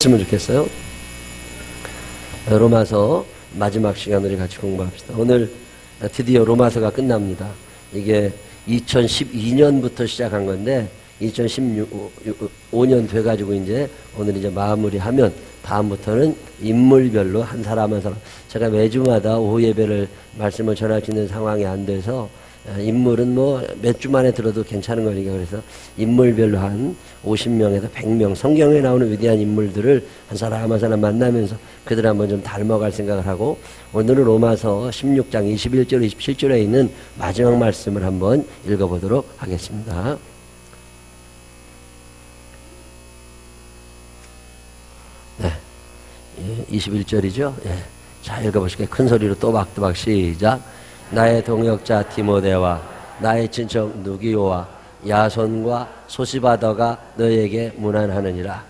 했으면 좋겠어요. 로마서 마지막 시간 우리 같이 공부합시다. 오늘 드디어 로마서가 끝납니다. 이게 2012년부터 시작한 건데 2015년 돼가지고 이제 오늘 이제 마무리하면 다음부터는 인물별로 한 사람 한 사람, 제가 매주마다 오후 예배를 말씀을 전할 수 있는 상황이 안 돼서 인물은 뭐 몇 주 만에 들어도 괜찮은 거니까, 그래서 인물별로 한 50명에서 100명 성경에 나오는 위대한 인물들을 한 사람 한 사람 만나면서 그들 한번 좀 닮아갈 생각을 하고, 오늘은 로마서 16장 21절 27절에 있는 마지막 말씀을 한번 읽어보도록 하겠습니다. 네, 21절이죠. 예. 자, 읽어보실게요. 큰 소리로 또박또박 시작. 나의 동역자 디모데와 나의 친척 누기오와 야손과 소시바더가 너에게 문안하느니라.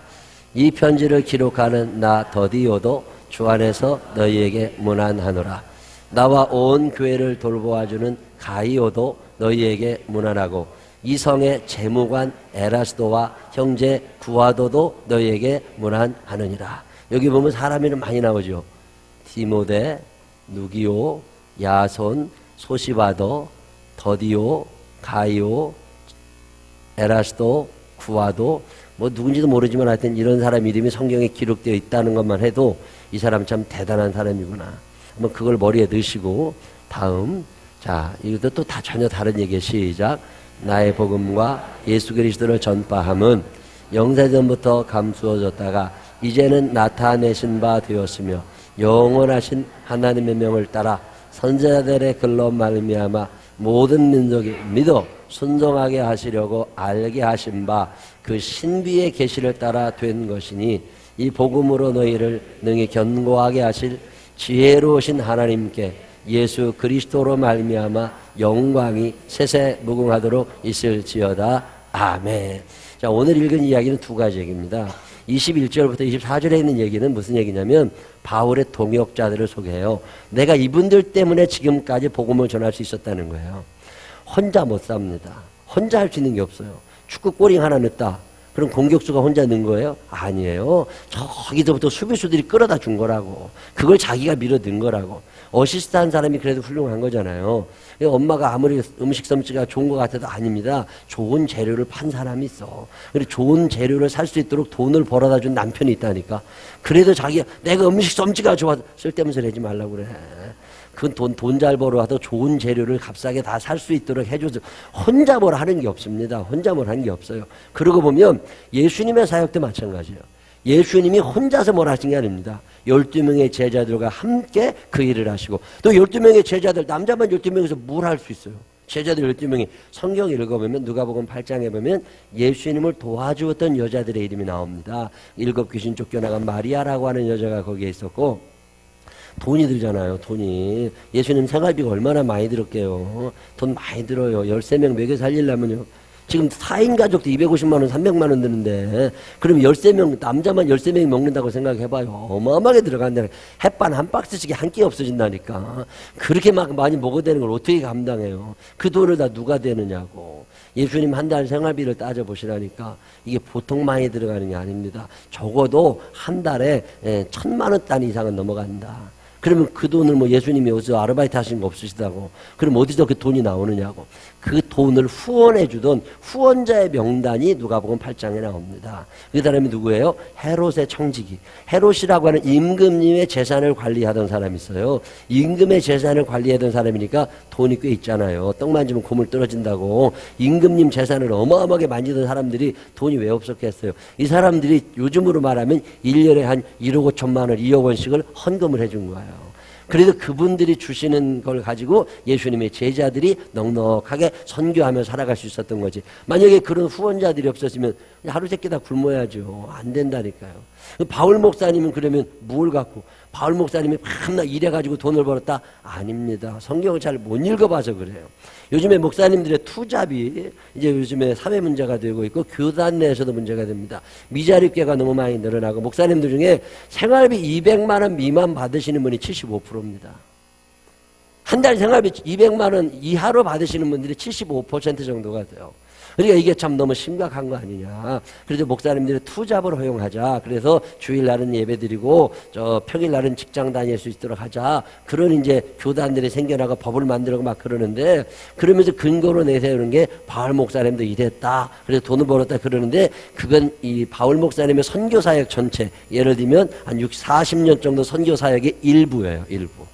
이 편지를 기록하는 나 더디오도 주 안에서 너희에게 문안하노라. 나와 온 교회를 돌보아주는 가이오도 너희에게 문안하고, 이 성의 재무관 에라스도와 형제 구아도도 너희에게 문안하느니라. 여기 보면 사람 이름 많이 나오죠. 디모데, 누기오, 야손, 소시바더, 더디오, 가이오, 에라스도, 구아도, 뭐 누군지도 모르지만 하여튼 이런 사람 이름이 성경에 기록되어 있다는 것만 해도 이 사람 참 대단한 사람이구나. 한번 그걸 머리에 넣으시고, 다음, 자, 이것도 또 다 전혀 다른 얘기예요. 시작. 나의 복음과 예수 그리스도를 전파함은 영세전부터 감추어졌다가 이제는 나타내신 바 되었으며, 영원하신 하나님의 명을 따라 선지자들의 글로 말미암아 모든 민족이 믿어 순종하게 하시려고 알게 하신 바 그 신비의 계시를 따라 된 것이니, 이 복음으로 너희를 능히 견고하게 하실 지혜로우신 하나님께 예수 그리스도로 말미암아 영광이 세세 무궁하도록 있을지어다. 아멘. 자, 오늘 읽은 이야기는 두 가지 얘기입니다. 21절부터 24절에 있는 얘기는 무슨 얘기냐면 바울의 동역자들을 소개해요. 내가 이분들 때문에 지금까지 복음을 전할 수 있었다는 거예요. 혼자 못 삽니다. 혼자 할 수 있는 게 없어요. 축구 골링 하나 넣었다. 그럼 공격수가 혼자 넣은 거예요? 아니에요. 저기서부터 수비수들이 끌어다 준 거라고. 그걸 자기가 밀어 넣은 거라고. 어시스트 한 사람이 그래도 훌륭한 거잖아요. 엄마가 아무리 음식 솜씨가 좋은 것 같아도 아닙니다. 좋은 재료를 판 사람이 있어. 그리고 좋은 재료를 살 수 있도록 돈을 벌어다 준 남편이 있다니까. 그래도 자기가 내가 음식 솜씨가 좋아, 쓸데없는 소리 하지 말라고 그래. 그 돈 잘 벌어와도 좋은 재료를 값싸게 다 살 수 있도록 해줘서 혼자 뭘 하는 게 없습니다. 혼자 뭘 하는 게 없어요. 그러고 보면 예수님의 사역도 마찬가지예요. 예수님이 혼자서 뭘 하신 게 아닙니다. 12명의 제자들과 함께 그 일을 하시고, 또 12명의 제자들, 남자만 12명에서 뭘 할 수 있어요? 제자들 12명이 성경 읽어보면 누가복음 8장에 보면 예수님을 도와주었던 여자들의 이름이 나옵니다. 7 귀신 쫓겨나간 마리아라고 하는 여자가 거기에 있었고, 돈이 들잖아요. 돈이. 예수님 생활비가 얼마나 많이 들었게요. 돈 많이 들어요. 13명 먹여 살리려면요. 지금 4인 가족도 250만 원, 300만 원 드는데, 그럼 13명, 남자만 13명이 먹는다고 생각해봐요. 어마어마하게 들어간다는, 햇반 한 박스씩 한 끼 없어진다니까. 그렇게 막 많이 먹어야 되는 걸 어떻게 감당해요? 그 돈을 다 누가 대느냐고. 예수님 한 달 생활비를 따져보시라니까 이게 보통 많이 들어가는 게 아닙니다. 적어도 한 달에 1,000만 원 단위 이상은 넘어간다. 그러면 그 돈을 뭐 예수님이 어디서 아르바이트 하신 거 없으시다고, 그럼 어디서 그 돈이 나오느냐고. 그 돈을 후원해 주던 후원자의 명단이 누가복음 8장에 나옵니다. 그 사람이 누구예요? 헤롯의 청지기. 헤롯이라고 하는 임금님의 재산을 관리하던 사람이 있어요. 임금의 재산을 관리하던 사람이니까 돈이 꽤 있잖아요. 떡 만지면 고물 떨어진다고. 임금님 재산을 어마어마하게 만지던 사람들이 돈이 왜 없었겠어요? 이 사람들이 요즘으로 말하면 1년에 한 1억 5천만 원, 2억 원씩을 헌금을 해준 거예요. 그래도 그분들이 주시는 걸 가지고 예수님의 제자들이 넉넉하게 선교하며 살아갈 수 있었던 거지. 만약에 그런 후원자들이 없었으면 하루 세끼 다 굶어야죠. 안 된다니까요. 바울 목사님은 그러면 뭘 갖고, 바울 목사님이 밤낮 일해가지고 돈을 벌었다? 아닙니다. 성경을 잘 못 읽어봐서 그래요. 요즘에 목사님들의 투잡이 이제 요즘에 사회 문제가 되고 있고, 교단 내에서도 문제가 됩니다. 미자립계가 너무 많이 늘어나고, 목사님들 중에 생활비 200만 원 미만 받으시는 분이 75%입니다. 한 달 생활비 200만 원 이하로 받으시는 분들이 75% 정도가 돼요. 그러니까 이게 참 너무 심각한 거 아니냐. 그래서 목사님들이 투잡을 허용하자. 그래서 주일날은 예배드리고 평일날은 직장 다닐 수 있도록 하자. 그런 이제 교단들이 생겨나고 법을 만들고 막 그러는데, 그러면서 근거로 내세우는 게 바울 목사님도 이랬다. 그래서 돈을 벌었다 그러는데, 그건 이 바울 목사님의 선교 사역 전체, 예를 들면 한 40년 정도 선교 사역의 일부예요. 일부.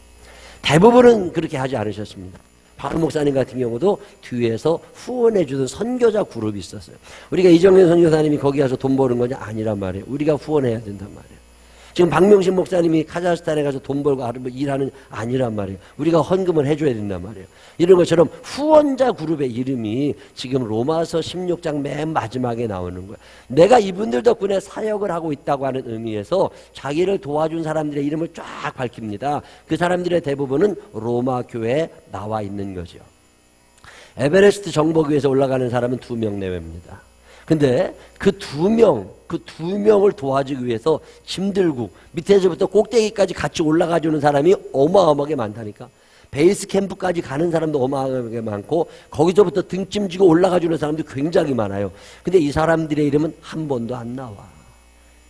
대부분은 그렇게 하지 않으셨습니다. 바울 목사님 같은 경우도 뒤에서 후원해주던 선교자 그룹이 있었어요. 우리가 이정현 선교사님이 거기 가서 돈 버는 거냐? 아니란 말이에요. 우리가 후원해야 된단 말이에요. 지금 박명신 목사님이 카자흐스탄에 가서 돈 벌고 일하는 아니란 말이에요. 우리가 헌금을 해줘야 된단 말이에요. 이런 것처럼 후원자 그룹의 이름이 지금 로마서 16장 맨 마지막에 나오는 거예요. 내가 이분들 덕분에 사역을 하고 있다고 하는 의미에서 자기를 도와준 사람들의 이름을 쫙 밝힙니다. 그 사람들의 대부분은 로마 교회에 나와 있는 거죠. 에베레스트 정복위에서 올라가는 사람은 2명 내외입니다. 근데 그 두 명을 도와주기 위해서 힘들고 밑에서부터 꼭대기까지 같이 올라가주는 사람이 어마어마하게 많다니까. 베이스 캠프까지 가는 사람도 어마어마하게 많고, 거기서부터 등짐 지고 올라가주는 사람도 굉장히 많아요. 근데 이 사람들의 이름은 한 번도 안 나와.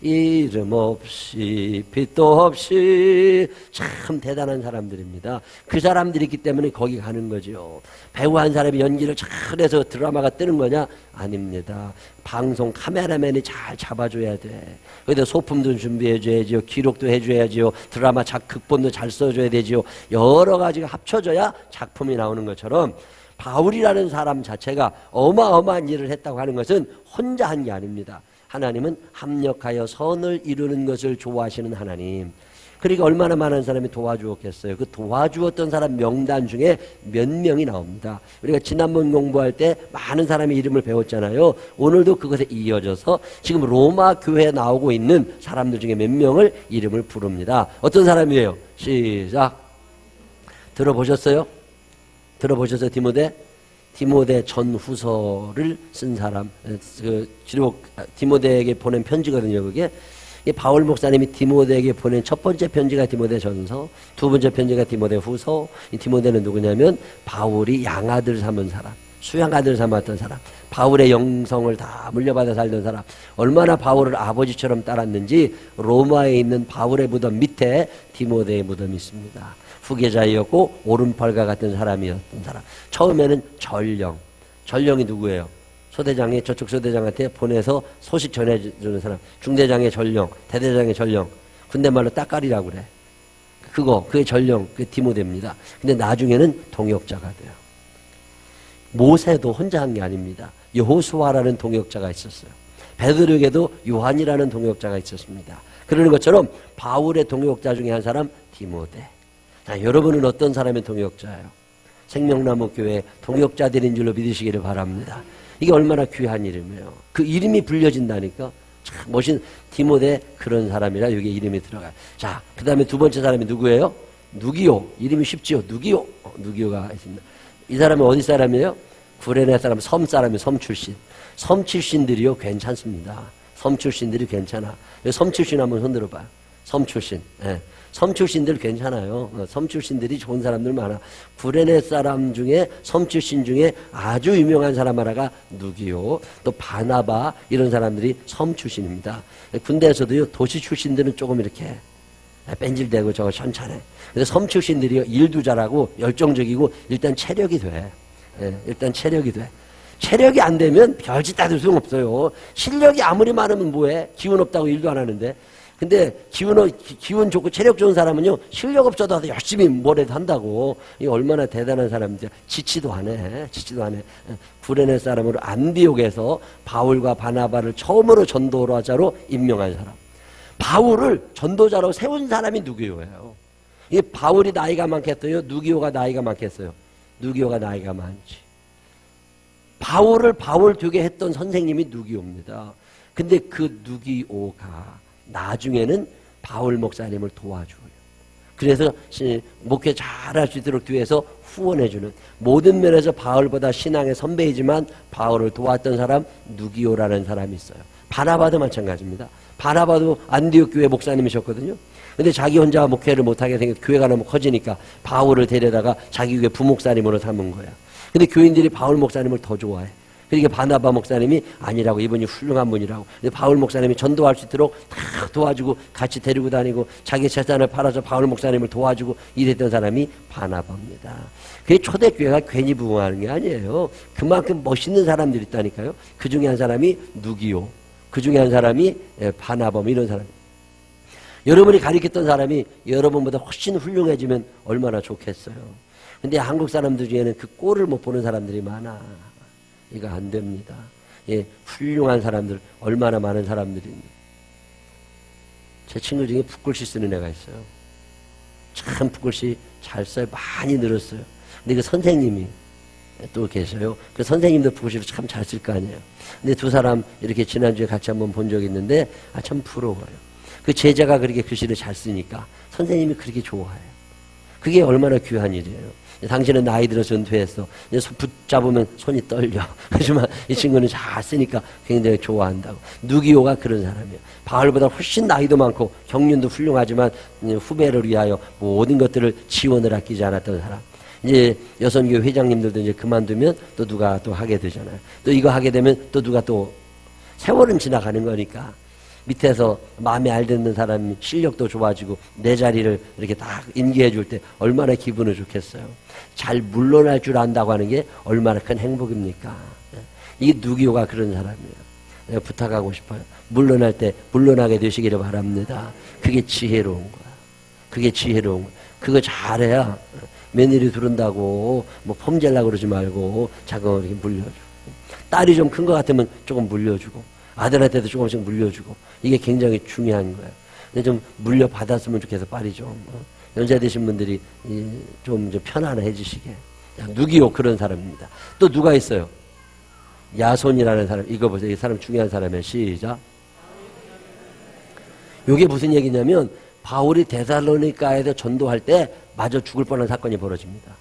이름 없이 빛도 없이 참 대단한 사람들입니다. 그 사람들이 있기 때문에 거기 가는 거죠. 배우 한 사람이 연기를 잘해서 드라마가 뜨는 거냐? 아닙니다. 방송 카메라맨이 잘 잡아줘야 돼. 거기다 소품도 준비해줘야죠. 기록도 해줘야죠. 드라마 극본도 잘 써줘야 되죠. 여러 가지가 합쳐져야 작품이 나오는 것처럼, 바울이라는 사람 자체가 어마어마한 일을 했다고 하는 것은 혼자 한 게 아닙니다. 하나님은 합력하여 선을 이루는 것을 좋아하시는 하나님. 그러니까 얼마나 많은 사람이 도와주었겠어요. 그 도와주었던 사람 명단 중에 몇 명이 나옵니다. 우리가 지난번 공부할 때 많은 사람의 이름을 배웠잖아요. 오늘도 그것에 이어져서 지금 로마 교회에 나오고 있는 사람들 중에 몇 명을 이름을 부릅니다. 어떤 사람이에요? 시작. 들어보셨어요? 디모데 전후서를 쓴 사람, 디모데에게 보낸 편지거든요. 그게 바울 목사님이 디모데에게 보낸 첫 번째 편지가 디모데 전서, 두 번째 편지가 디모데 후서. 이 디모데는 누구냐면 바울이 양아들 삼은 사람, 수양아들 삼았던 사람, 바울의 영성을 다 물려받아 살던 사람, 얼마나 바울을 아버지처럼 따랐는지 로마에 있는 바울의 무덤 밑에 디모데의 무덤이 있습니다. 후계자이었고 오른팔과 같은 사람이었던 사람. 처음에는 전령이 누구예요? 소대장이 저쪽 소대장한테 보내서 소식 전해주는 사람. 중대장의 전령, 대대장의 전령. 군대말로 따까리라고 그래. 그게 전령, 그게 디모데입니다. 근데 나중에는 동역자가 돼요. 모세도 혼자 한 게 아닙니다. 여호수아라는 동역자가 있었어요. 베드로에게도 요한이라는 동역자가 있었습니다. 그러는 것처럼 바울의 동역자 중에 한 사람 디모데. 자, 여러분은 어떤 사람의 동역자예요? 생명나무 교회 동역자들인 줄로 믿으시기를 바랍니다. 이게 얼마나 귀한 이름이에요. 그 이름이 불려진다니까. 참 멋진 디모데, 그런 사람이라 여기 이름이 들어가요. 자, 그 다음에 두 번째 사람이 누구예요? 누기오. 이름이 쉽지요. 누기오가 있습니다. 이 사람은 어디 사람이에요? 구레네 사람, 섬 사람이에요. 섬 출신. 섬 출신들이요, 괜찮습니다. 섬 출신들이 괜찮아. 섬 출신 한번 손 들어봐요. 섬 출신. 예. 섬 출신들 괜찮아요. 섬 출신들이 좋은 사람들 많아. 구레네 사람 중에, 섬 출신 중에 아주 유명한 사람 하나가 누기오, 또 바나바, 이런 사람들이 섬 출신입니다. 군대에서도요, 도시 출신들은 조금 이렇게 뺀질대고 저거 천천해. 그래서 섬 출신들이요, 일도 잘하고 열정적이고 일단 체력이 돼. 일단 체력이 돼. 체력이 안 되면 별짓 다 될 수는 없어요. 실력이 아무리 많으면 뭐해? 기운 없다고 일도 안 하는데. 근데 기운 좋고 체력 좋은 사람은요, 실력 없어도 열심히 뭐라도 한다고. 이 얼마나 대단한 사람인지. 지치도 안 해. 구레네 사람으로 안디옥에서 바울과 바나바를 처음으로 전도자로 임명한 사람. 바울을 전도자로 세운 사람이 누기오예요. 이 바울이 나이가 많겠어요? 누기오가 나이가 많겠어요? 누기오가 나이가 많지. 바울을 바울 되게 했던 선생님이 누기오입니다. 근데 그 누기오가 나중에는 바울 목사님을 도와줘요. 그래서 목회 잘할 수 있도록 뒤에서 후원해주는, 모든 면에서 바울보다 신앙의 선배이지만 바울을 도왔던 사람 누기오라는 사람이 있어요. 바나바도 마찬가지입니다. 바나바도 안디옥 교회 목사님이셨거든요. 근데 자기 혼자 목회를 못하게 생겨 교회가 너무 커지니까 바울을 데려다가 자기 교회 부목사님으로 삼은 거야. 근데 교인들이 바울 목사님을 더 좋아해. 그러니까 바나바 목사님이 아니라고, 이분이 훌륭한 분이라고. 근데 바울 목사님이 전도할 수 있도록 다 도와주고 같이 데리고 다니고 자기 재산을 팔아서 바울 목사님을 도와주고 이랬던 사람이 바나바입니다. 그게 초대교회가 괜히 부흥하는 게 아니에요. 그만큼 멋있는 사람들이 있다니까요. 그 중에 한 사람이 누기요, 그 중에 한 사람이 바나바, 이런 사람. 여러분이 가르쳤던 사람이 여러분보다 훨씬 훌륭해지면 얼마나 좋겠어요. 근데 한국 사람들 중에는 그 꼴을 못 보는 사람들이 많아. 이거 안 됩니다. 예, 훌륭한 사람들, 얼마나 많은 사람들입니다. 제 친구 중에 붓글씨 쓰는 애가 있어요. 참 붓글씨 잘 써요. 많이 늘었어요. 근데 그 선생님이 또 계셔요. 그 선생님도 붓글씨를 참 잘 쓸 거 아니에요. 근데 두 사람 이렇게 지난주에 같이 한번 본 적이 있는데, 참 부러워요. 그 제자가 그렇게 글씨를 잘 쓰니까 선생님이 그렇게 좋아해요. 그게 얼마나 귀한 일이에요. 당신은 나이 들어서 은퇴했어. 붙잡으면 손이 떨려. 하지만 이 친구는 잘 쓰니까 굉장히 좋아한다고. 누기요가 그런 사람이에요. 바울보다 훨씬 나이도 많고 경륜도 훌륭하지만 후배를 위하여 모든 것들을 지원을 아끼지 않았던 사람. 이제 여선교 회장님들도 이제 그만두면 또 누가 또 하게 되잖아요. 또 이거 하게 되면 또 누가 또, 세월은 지나가는 거니까 밑에서 마음에 알듣는 사람이 실력도 좋아지고 내 자리를 이렇게 딱 인계해 줄 때 얼마나 기분이 좋겠어요. 잘 물러날 줄 안다고 하는 게 얼마나 큰 행복입니까? 이게 누기요가 그런 사람이에요. 내가 부탁하고 싶어요. 물러날 때 물러나게 되시기를 바랍니다. 그게 지혜로운 거야. 그게 지혜로운 거야. 그거 잘해야 며느리 두른다고 뭐 폼질라고 그러지 말고 자꾸 이렇게 물려주고, 딸이 좀 큰 것 같으면 조금 물려주고, 아들한테도 조금씩 물려주고, 이게 굉장히 중요한 거예요. 근데 좀 물려받았으면 좋겠어. 빨리 좀 연세 되신 분들이 좀 편안해지시게. 누기요 그런 사람입니다. 또 누가 있어요? 야손이라는 사람. 이거 보세요. 이 사람 중요한 사람이에요. 시작. 이게 무슨 얘기냐면 바울이 데살로니가에서 전도할 때 마저 죽을 뻔한 사건이 벌어집니다.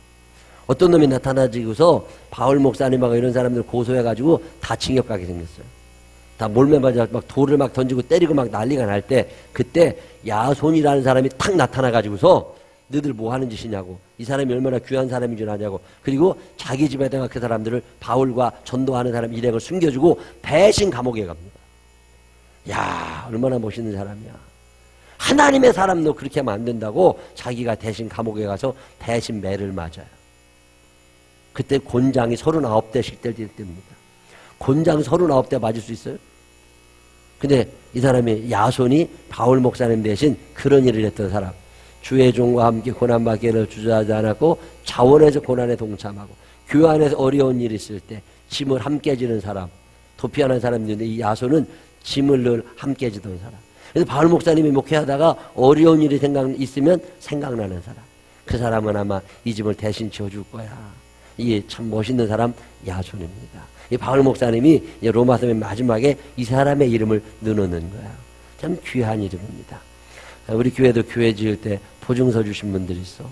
어떤 놈이 나타나지고서 바울 목사님하고 이런 사람들 고소해가지고 다 징역 가게 생겼어요. 다 몰매 맞아 막 돌을 막 던지고 때리고 막 난리가 날 때, 그때 야손이라는 사람이 탁 나타나가지고서 너희들 뭐 하는 짓이냐고, 이 사람이 얼마나 귀한 사람인 줄 아냐고, 그리고 자기 집에다가 그 사람들을, 바울과 전도하는 사람 일행을 숨겨주고 배신 감옥에 갑니다. 야, 얼마나 멋있는 사람이야. 하나님의 사람도 그렇게 하면 안 된다고 자기가 대신 감옥에 가서 대신 매를 맞아요. 그때 곤장이 39대씩 때립니다. 곤장 39대 맞을 수 있어요? 근데 이 사람이 야손이 바울 목사님 대신 그런 일을 했던 사람. 주의 종과 함께 고난받기를 주저하지 않았고 자원해서 고난에 동참하고 교회 안에서 어려운 일이 있을 때 짐을 함께 지는 사람, 도피하는 사람인데, 이 야손은 짐을 늘 함께 지던 사람. 그래서 바울 목사님이 목회하다가 어려운 일이 있으면 생각나는 사람. 그 사람은 아마 이 짐을 대신 지어줄 거야. 이게 참 멋있는 사람 야손입니다. 이 바울 목사님이 로마서 맨 마지막에 이 사람의 이름을 넣어놓는 거야. 참 귀한 이름입니다. 우리 교회도 교회 지을 때 보증서 주신 분들이 있어.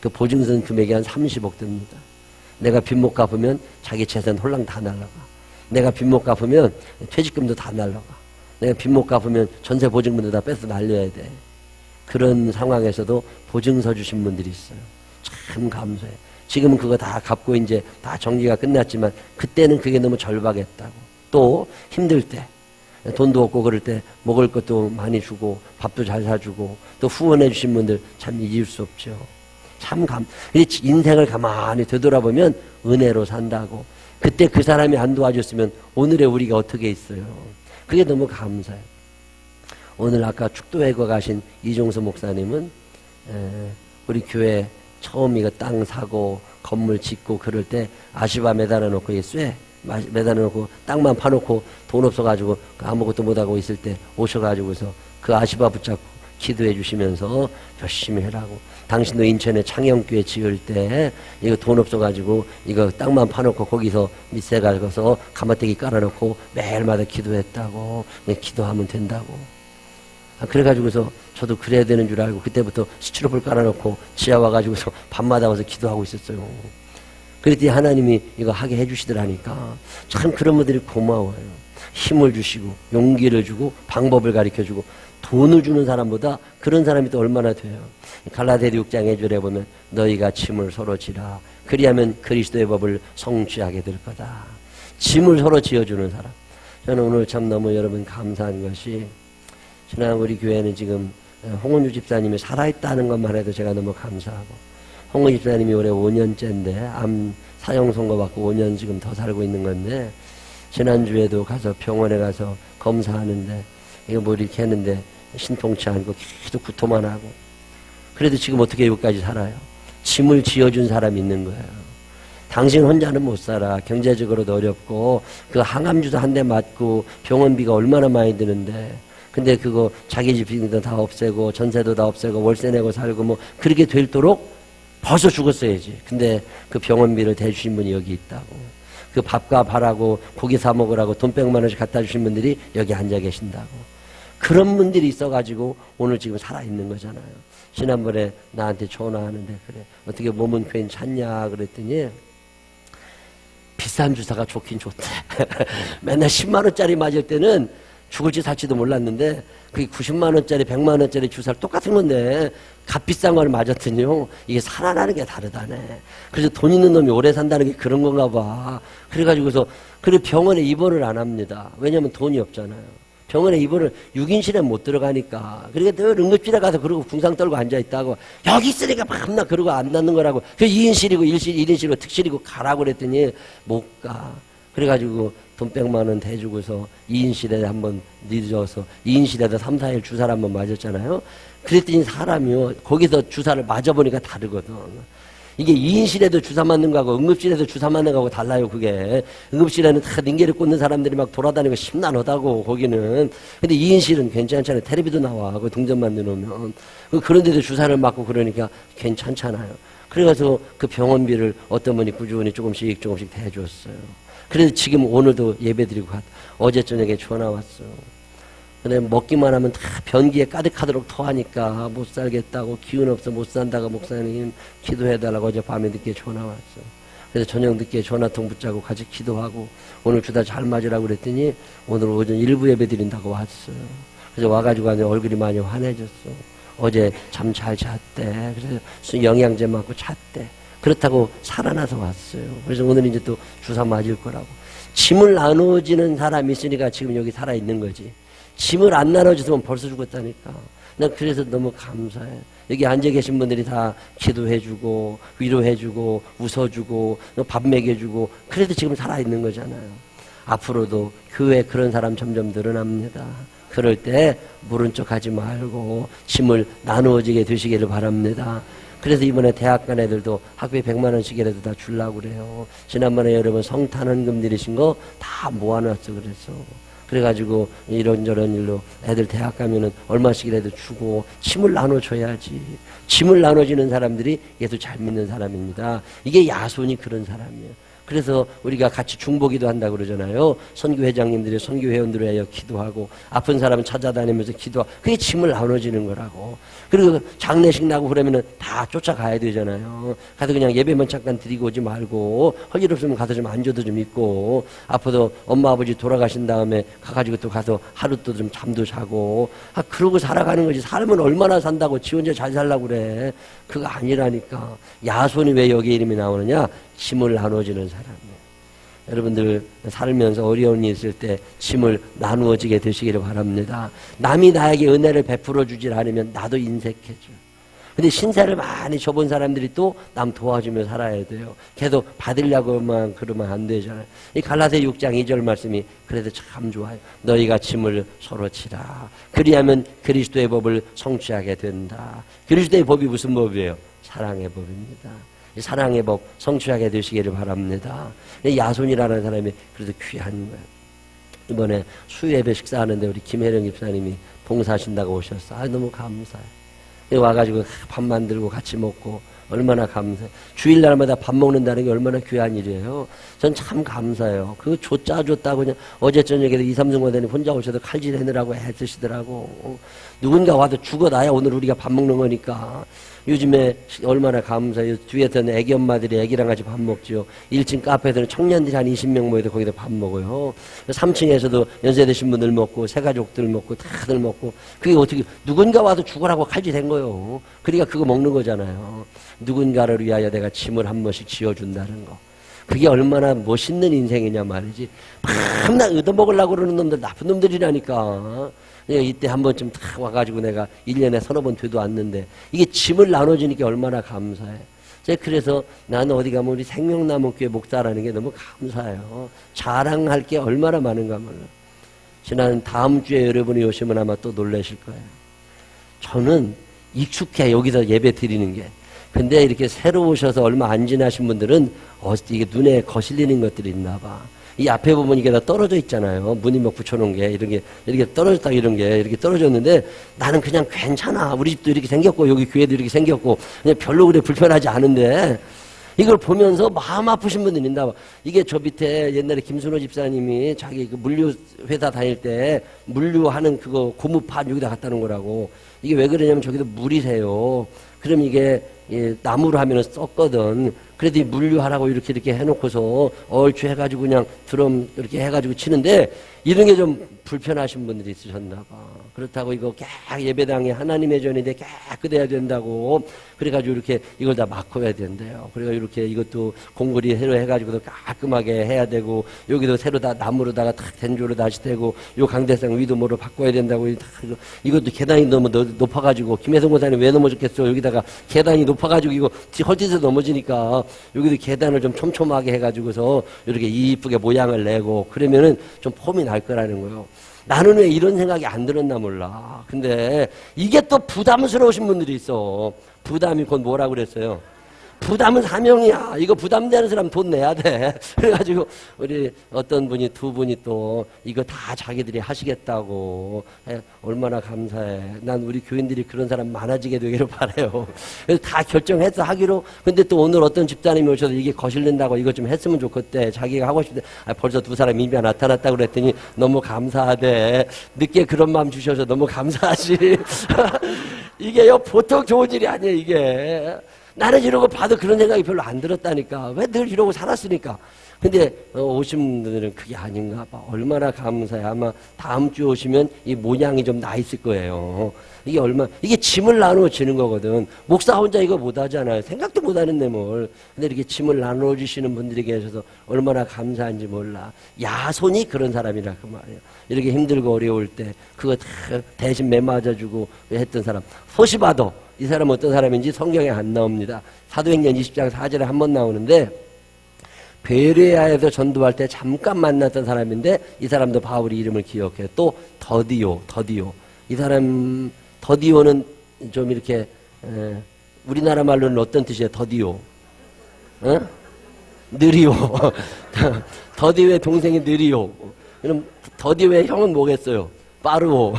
그 보증서 금액이 한 30억 듭니다. 내가 빚 못 갚으면 자기 재산 홀랑 다 날라가. 내가 빚 못 갚으면 퇴직금도 다 날라가. 내가 빚 못 갚으면 전세 보증금도 다 뺏어 날려야 돼. 그런 상황에서도 보증서 주신 분들이 있어요. 참 감사해. 지금은 그거 다 갚고 이제 다 정리가 끝났지만 그때는 그게 너무 절박했다고. 또 힘들 때 돈도 없고 그럴 때 먹을 것도 많이 주고 밥도 잘 사주고 또 후원해 주신 분들 참 잊을 수 없죠. 참 인생을 가만히 되돌아보면 은혜로 산다고. 그때 그 사람이 안 도와줬으면 오늘의 우리가 어떻게 있어요. 그게 너무 감사해요. 오늘 아까 축도회과 가신 이종수 목사님은 우리 교회 처음 이거 땅 사고 건물 짓고 그럴 때 아시바 매달아 놓고 매달아 놓고 땅만 파놓고 돈 없어가지고 아무것도 못하고 있을 때 오셔가지고서 그 아시바 붙잡고 기도해 주시면서 열심히 해라고. 당신도 인천에 창영교회 지을 때 이거 돈 없어가지고 이거 땅만 파놓고 거기서 밑에 가서 가마떼기 깔아놓고 매일마다 기도했다고. 기도하면 된다고. 그래가지고서 저도 그래야 되는 줄 알고 그때부터 스티로폴 깔아놓고 지하 와가지고서 밤마다 와서 기도하고 있었어요. 그랬더니 하나님이 이거 하게 해주시더라니까. 참 그런 분들이 고마워요. 힘을 주시고 용기를 주고 방법을 가르쳐주고 돈을 주는 사람보다 그런 사람이 또 얼마나 돼요. 갈라디아 6장 2절에 보면 너희가 짐을 서로 지라 그리하면 그리스도의 법을 성취하게 될 거다. 짐을 서로 지어주는 사람. 저는 오늘 참 너무 여러분 감사한 것이 지난 우리 교회는 지금 홍은주 집사님이 살아있다는 것만 해도 제가 너무 감사하고 홍은주 집사님이 올해 5년째인데 암 사형 선고받고 5년 지금 더 살고 있는 건데 지난주에도 가서 병원에 가서 검사하는데 이거 뭐 이렇게 했는데 신통치 않고 계속 구토만 하고 그래도 지금 어떻게 여기까지 살아요? 짐을 지어준 사람이 있는 거예요. 당신 혼자는 못 살아. 경제적으로도 어렵고 그 항암주사 한 대 맞고 병원비가 얼마나 많이 드는데 근데 그거 자기 집 빚도 다 없애고 전세도 다 없애고 월세 내고 살고 뭐 그렇게 되도록 벌써 죽었어야지. 근데 그 병원비를 대주신 분이 여기 있다고. 그 밥과 밥하고 고기 사 먹으라고 돈 100만 원씩 갖다 주신 분들이 여기 앉아 계신다고. 그런 분들이 있어가지고 오늘 지금 살아있는 거잖아요. 지난번에 나한테 전화하는데 그래 어떻게 몸은 괜찮냐 그랬더니 비싼 주사가 좋긴 좋대. 맨날 10만 원짜리 맞을 때는 죽을지 살지도 몰랐는데 그게 90만 원짜리 100만 원짜리 주사를 똑같은 건데 값비싼 걸 맞았더니요 이게 살아나는 게 다르다네. 그래서 돈 있는 놈이 오래 산다는 게 그런 건가 봐. 그래가지고서 그래 병원에 입원을 안 합니다. 왜냐면 돈이 없잖아요. 병원에 입원을 6인실에 못 들어가니까. 그러니까 늘 응급실에 가서 그러고 궁상 떨고 앉아있다고. 여기 있으니까 밤낮 그러고 안 낫는 거라고. 그 2인실이고 1인실이고 특실이고 가라고 그랬더니 못 가. 그래가지고 돈 100만 원 대주고서 2인실에 한번 늦어서 2인실에다 3, 4일 주사를 한번 맞았잖아요. 그랬더니 사람이요. 거기서 주사를 맞아보니까 다르거든. 이게 2인실에도 주사 맞는 거하고 응급실에도 주사 맞는 거하고 달라요, 그게. 응급실에는 다 링겔을 꽂는 사람들이 막 돌아다니고 심란하다고, 거기는. 근데 2인실은 괜찮잖아요. 텔레비도 나와. 그 동전만 넣으면. 그런데도 주사를 맞고 그러니까 괜찮잖아요. 그래서 그 병원비를 어떤 분이 꾸준히 조금씩 대줬어요. 그래서 지금 오늘도 예배드리고 어제 저녁에 전화 왔어요. 근데 먹기만 하면 다 변기에 가득하도록 토하니까 못 살겠다고 기운 없어 못 산다고 목사님 기도해달라고 어제 밤에 늦게 전화 왔어. 그래서 저녁 늦게 전화통 붙잡고 같이 기도하고 오늘 주사 잘 맞으라고 그랬더니 오늘 오전 일부 예배 드린다고 왔어요. 그래서 와가지고 얼굴이 많이 환해졌어. 어제 잠 잘 잤대. 그래서 영양제 맞고 잤대. 그렇다고 살아나서 왔어요. 그래서 오늘 이제 또 주사 맞을 거라고. 짐을 나눠지는 사람이 있으니까 지금 여기 살아있는 거지. 짐을 안 나눠줬으면 벌써 죽었다니까. 난 그래서 너무 감사해. 여기 앉아 계신 분들이 다 기도해주고 위로해주고 웃어주고 밥 먹여주고 그래도 지금 살아있는 거잖아요. 앞으로도 교회에 그런 사람 점점 늘어납니다. 그럴 때 모른 척 하지 말고 짐을 나누어지게 되시기를 바랍니다. 그래서 이번에 대학 간 애들도 학비에 100만 원씩이라도 다 주려고 그래요. 지난번에 여러분 성탄원금 드리신 거 다 모아놨어 그래서. 그래가지고 이런저런 일로 애들 대학 가면은 얼마씩이라도 주고 짐을 나눠줘야지. 짐을 나눠주는 사람들이 예수 잘 믿는 사람입니다. 이게 야손이 그런 사람이에요. 그래서 우리가 같이 중보기도 한다고 그러잖아요. 선교회장님들이 선교회원들을 위하여 기도하고 아픈 사람 찾아다니면서 기도하고 그게 짐을 나눠지는 거라고. 그리고 장례식 나고 그러면은 다 쫓아가야 되잖아요. 가서 그냥 예배만 잠깐 드리고 오지 말고 할 일 없으면 가서 좀 앉아도 좀 있고 아파도 엄마 아버지 돌아가신 다음에 가가지고 또 가서 하루 또 좀 잠도 자고 그러고 살아가는 거지. 삶은 얼마나 산다고 지 혼자 잘 살라고 그래. 그거 아니라니까. 야손이 왜 여기 이름이 나오느냐? 짐을 나눠주는 사람이에요. 여러분들 살면서 어려운 일이 있을 때 짐을 나누어지게 되시기를 바랍니다. 남이 나에게 은혜를 베풀어 주질 않으면 나도 인색해져. 근데 신세를 많이 줘본 사람들이 또 남 도와주며 살아야 돼요. 계속 받으려고만 그러면 안 되잖아요. 이 갈라디아 6장 2절 말씀이 그래도 참 좋아요. 너희가 짐을 서로 지라. 그리하면 그리스도의 법을 성취하게 된다. 그리스도의 법이 무슨 법이에요? 사랑의 법입니다. 사랑의 법 성취하게 되시기를 바랍니다. 야손이라는 사람이 그래도 귀한 거예요. 이번에 수요예배 식사하는데 우리 김혜령 집사님이 봉사하신다고 오셨어. 너무 감사해. 와가지고 밥 만들고 같이 먹고 얼마나 감사해. 주일날마다 밥 먹는다는 게 얼마나 귀한 일이에요. 전 참 감사해요. 그거 줬다고 그냥 어제 저녁에도 2, 3등 원장님 혼자 오셔도 칼질 해느라고 애쓰시더라고. 누군가 와도 죽어놔야 오늘 우리가 밥 먹는 거니까. 요즘에 얼마나 감사해요. 뒤에서는 애기 엄마들이 애기랑 같이 밥 먹죠. 1층 카페에서는 청년들이 한 20명 모여서 거기서 밥 먹어요. 3층에서도 연세 드신 분들 먹고 새가족들 먹고 다들 먹고 그게 어떻게 누군가 와도 죽으라고 칼질한 거예요. 그러니까 그거 먹는 거잖아요. 누군가를 위하여 내가 짐을 한 번씩 지어준다는 거. 그게 얼마나 멋있는 인생이냐 말이지. 맨날 얻어먹으려고 그러는 놈들 나쁜 놈들이라니까. 이때 한 번쯤 탁 와가지고 내가 1년에 서너 번 되도 않는데 이게 짐을 나눠주니까 얼마나 감사해. 그래서 나는 어디 가면 우리 생명나무교회 목사라는 게 너무 감사해요. 자랑할 게 얼마나 많은가 몰라. 지난 다음 주에 여러분이 오시면 아마 또 놀라실 거예요. 저는 익숙해 여기서 예배 드리는 게. 근데 이렇게 새로 오셔서 얼마 안 지나신 분들은 이게 눈에 거슬리는 것들이 있나 봐. 이 앞에 보면 이게 다 떨어져 있잖아요. 문이 막 붙여놓은 게 이렇게 떨어졌다 이런 게 이렇게 떨어졌는데 나는 그냥 괜찮아. 우리 집도 이렇게 생겼고 여기 교회도 이렇게 생겼고 그냥 별로 그래 불편하지 않은데 이걸 보면서 마음 아프신 분들이 있나 봐. 이게 저 밑에 옛날에 김순호 집사님이 자기 그 물류 회사 다닐 때 물류하는 그거 고무판 여기다 갖다 놓은 거라고. 이게 왜 그러냐면 저기도 물이 새요. 그럼 이게 나무로 하면은 썼거든. 그래도 이 물류하라고 이렇게 해놓고서 얼추 해가지고 그냥 드럼 이렇게 해가지고 치는데 이런 게 좀 불편하신 분들이 있으셨나 봐. 그렇다고 이거 예배당에 하나님의 전인데 깨끗해야 된다고 그래가지고 이렇게 이걸 다 막아야 된대요. 그래가 이렇게 이것도 공구리 새로 해가지고도 깔끔하게 해야 되고 여기도 새로 다 나무로다가 탁 된조로 다시 되고 요 강대상 위도 뭐로 바꿔야 된다고 이것도 계단이 너무 높아가지고 김혜성 고사님 왜 넘어졌겠어. 여기다가 계단이 높아가지고 이거 헐짓에서 넘어지니까 여기도 계단을 좀 촘촘하게 해가지고서 이렇게 이쁘게 모양을 내고 그러면은 좀 폼이 날 거라는 거예요. 나는 왜 이런 생각이 안 들었나 몰라. 근데 이게 또 부담스러우신 분들이 있어. 부담이 곧 뭐라고 그랬어요? 부담은 사명이야. 이거 부담되는 사람 돈 내야 돼. 그래가지고 우리 어떤 분이 두 분이 또 이거 다 자기들이 하시겠다고 얼마나 감사해. 난 우리 교인들이 그런 사람 많아지게 되기를 바라요. 그래서 다 결정해서 하기로. 근데 또 오늘 어떤 집사님이 오셔서 이게 거실린다고 이거 좀 했으면 좋겠대. 자기가 하고 싶대. 벌써 두 사람 이미 나타났다고 그랬더니 너무 감사하대. 늦게 그런 마음 주셔서 너무 감사하지. 이게요 보통 좋은 일이 아니에요 이게. 나는 이러고 봐도 그런 생각이 별로 안 들었다니까. 왜 늘 이러고 살았으니까. 근데 오신 분들은 그게 아닌가 봐. 얼마나 감사해. 아마 다음 주 오시면 이 모양이 좀 나 있을 거예요. 이게 짐을 나누어 주는 거거든. 목사 혼자 이거 못 하잖아요. 생각도 못 하는데 뭘. 근데 이렇게 짐을 나누어 주시는 분들이 계셔서 얼마나 감사한지 몰라. 야손이 그런 사람이라 그 말이에요. 이렇게 힘들고 어려울 때 그거 다 대신 매맞아주고 했던 사람. 소시바도. 이 사람은 어떤 사람인지 성경에 안 나옵니다. 사도행전 20장 4절에 한 번 나오는데 베레아에서 전도할 때 잠깐 만났던 사람인데 이 사람도 바울이 이름을 기억해요. 또 더디오. 이 사람 더디오는 좀 이렇게 우리나라 말로는 어떤 뜻이에요? 더디오. 어? 느리오. 더디오의 동생이 느리오. 그럼 더디오의 형은 뭐겠어요? 빠르오.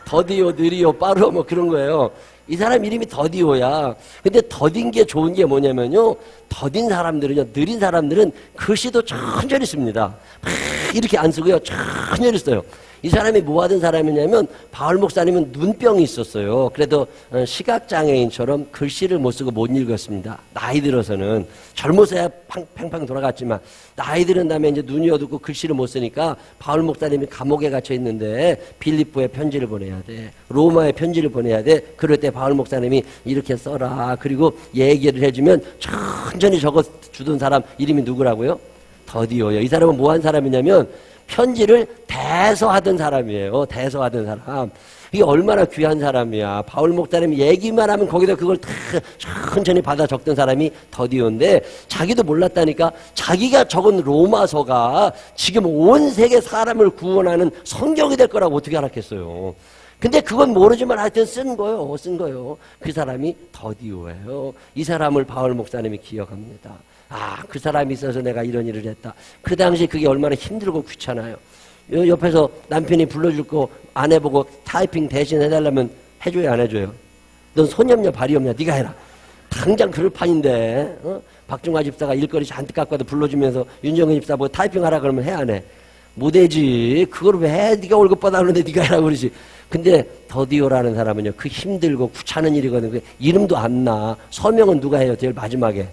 더디오, 느리오, 빠르오 뭐 그런 거예요. 이 사람 이름이 더디오야. 근데 더딘 게 좋은 게 뭐냐면요. 더딘 사람들은요, 느린 사람들은 글씨도 천천히 씁니다. 막 이렇게 안 쓰고요. 천천히 써요. 이 사람이 뭐 하던 사람이냐면 바울 목사님은 눈병이 있었어요. 그래도 시각장애인처럼 글씨를 못 쓰고 못 읽었습니다. 나이 들어서는. 젊어서야 팡팡 돌아갔지만 나이 들은 다음에 이제 눈이 어둡고 글씨를 못 쓰니까 바울 목사님이 감옥에 gat혀 있는데 빌립보에 편지를 보내야 돼. 로마에 편지를 보내야 돼. 그럴 때 바울 목사님이 이렇게 써라. 그리고 얘기를 해주면 천천히 적어 주던 사람 이름이 누구라고요? 더디오요. 이 사람은 뭐 한 사람이냐면 편지를 대서하던 사람이에요. 대서하던 사람. 이게 얼마나 귀한 사람이야. 바울 목사님이 얘기만 하면 거기다 그걸 다 천천히 받아 적던 사람이 더디오인데 자기도 몰랐다니까. 자기가 적은 로마서가 지금 온 세계 사람을 구원하는 성경이 될 거라고 어떻게 알았겠어요. 근데 그건 모르지만 하여튼 쓴 거예요. 그 사람이 더디오예요. 이 사람을 바울 목사님이 기억합니다. 그 사람이 있어서 내가 이런 일을 했다. 그 당시 그게 얼마나 힘들고 귀찮아요. 옆에서 남편이 불러줄 거 안 해보고 타이핑 대신 해달라면 해줘요, 안 해줘요? 넌 손이 없냐, 발이 없냐, 네가 해라. 당장 그럴 판인데, 박중화 집사가 일거리 잔뜩 갖고 와도 불러주면서 윤정근 집사 보고 타이핑하라 그러면 해, 안 해? 못해지. 그걸 왜 해? 네가 월급 받아오는데 네가 해라 그러지. 근데 더디오라는 사람은요, 그 힘들고 귀찮은 일이거든. 그 이름도 안 나. 서명은 누가 해요, 제일 마지막에?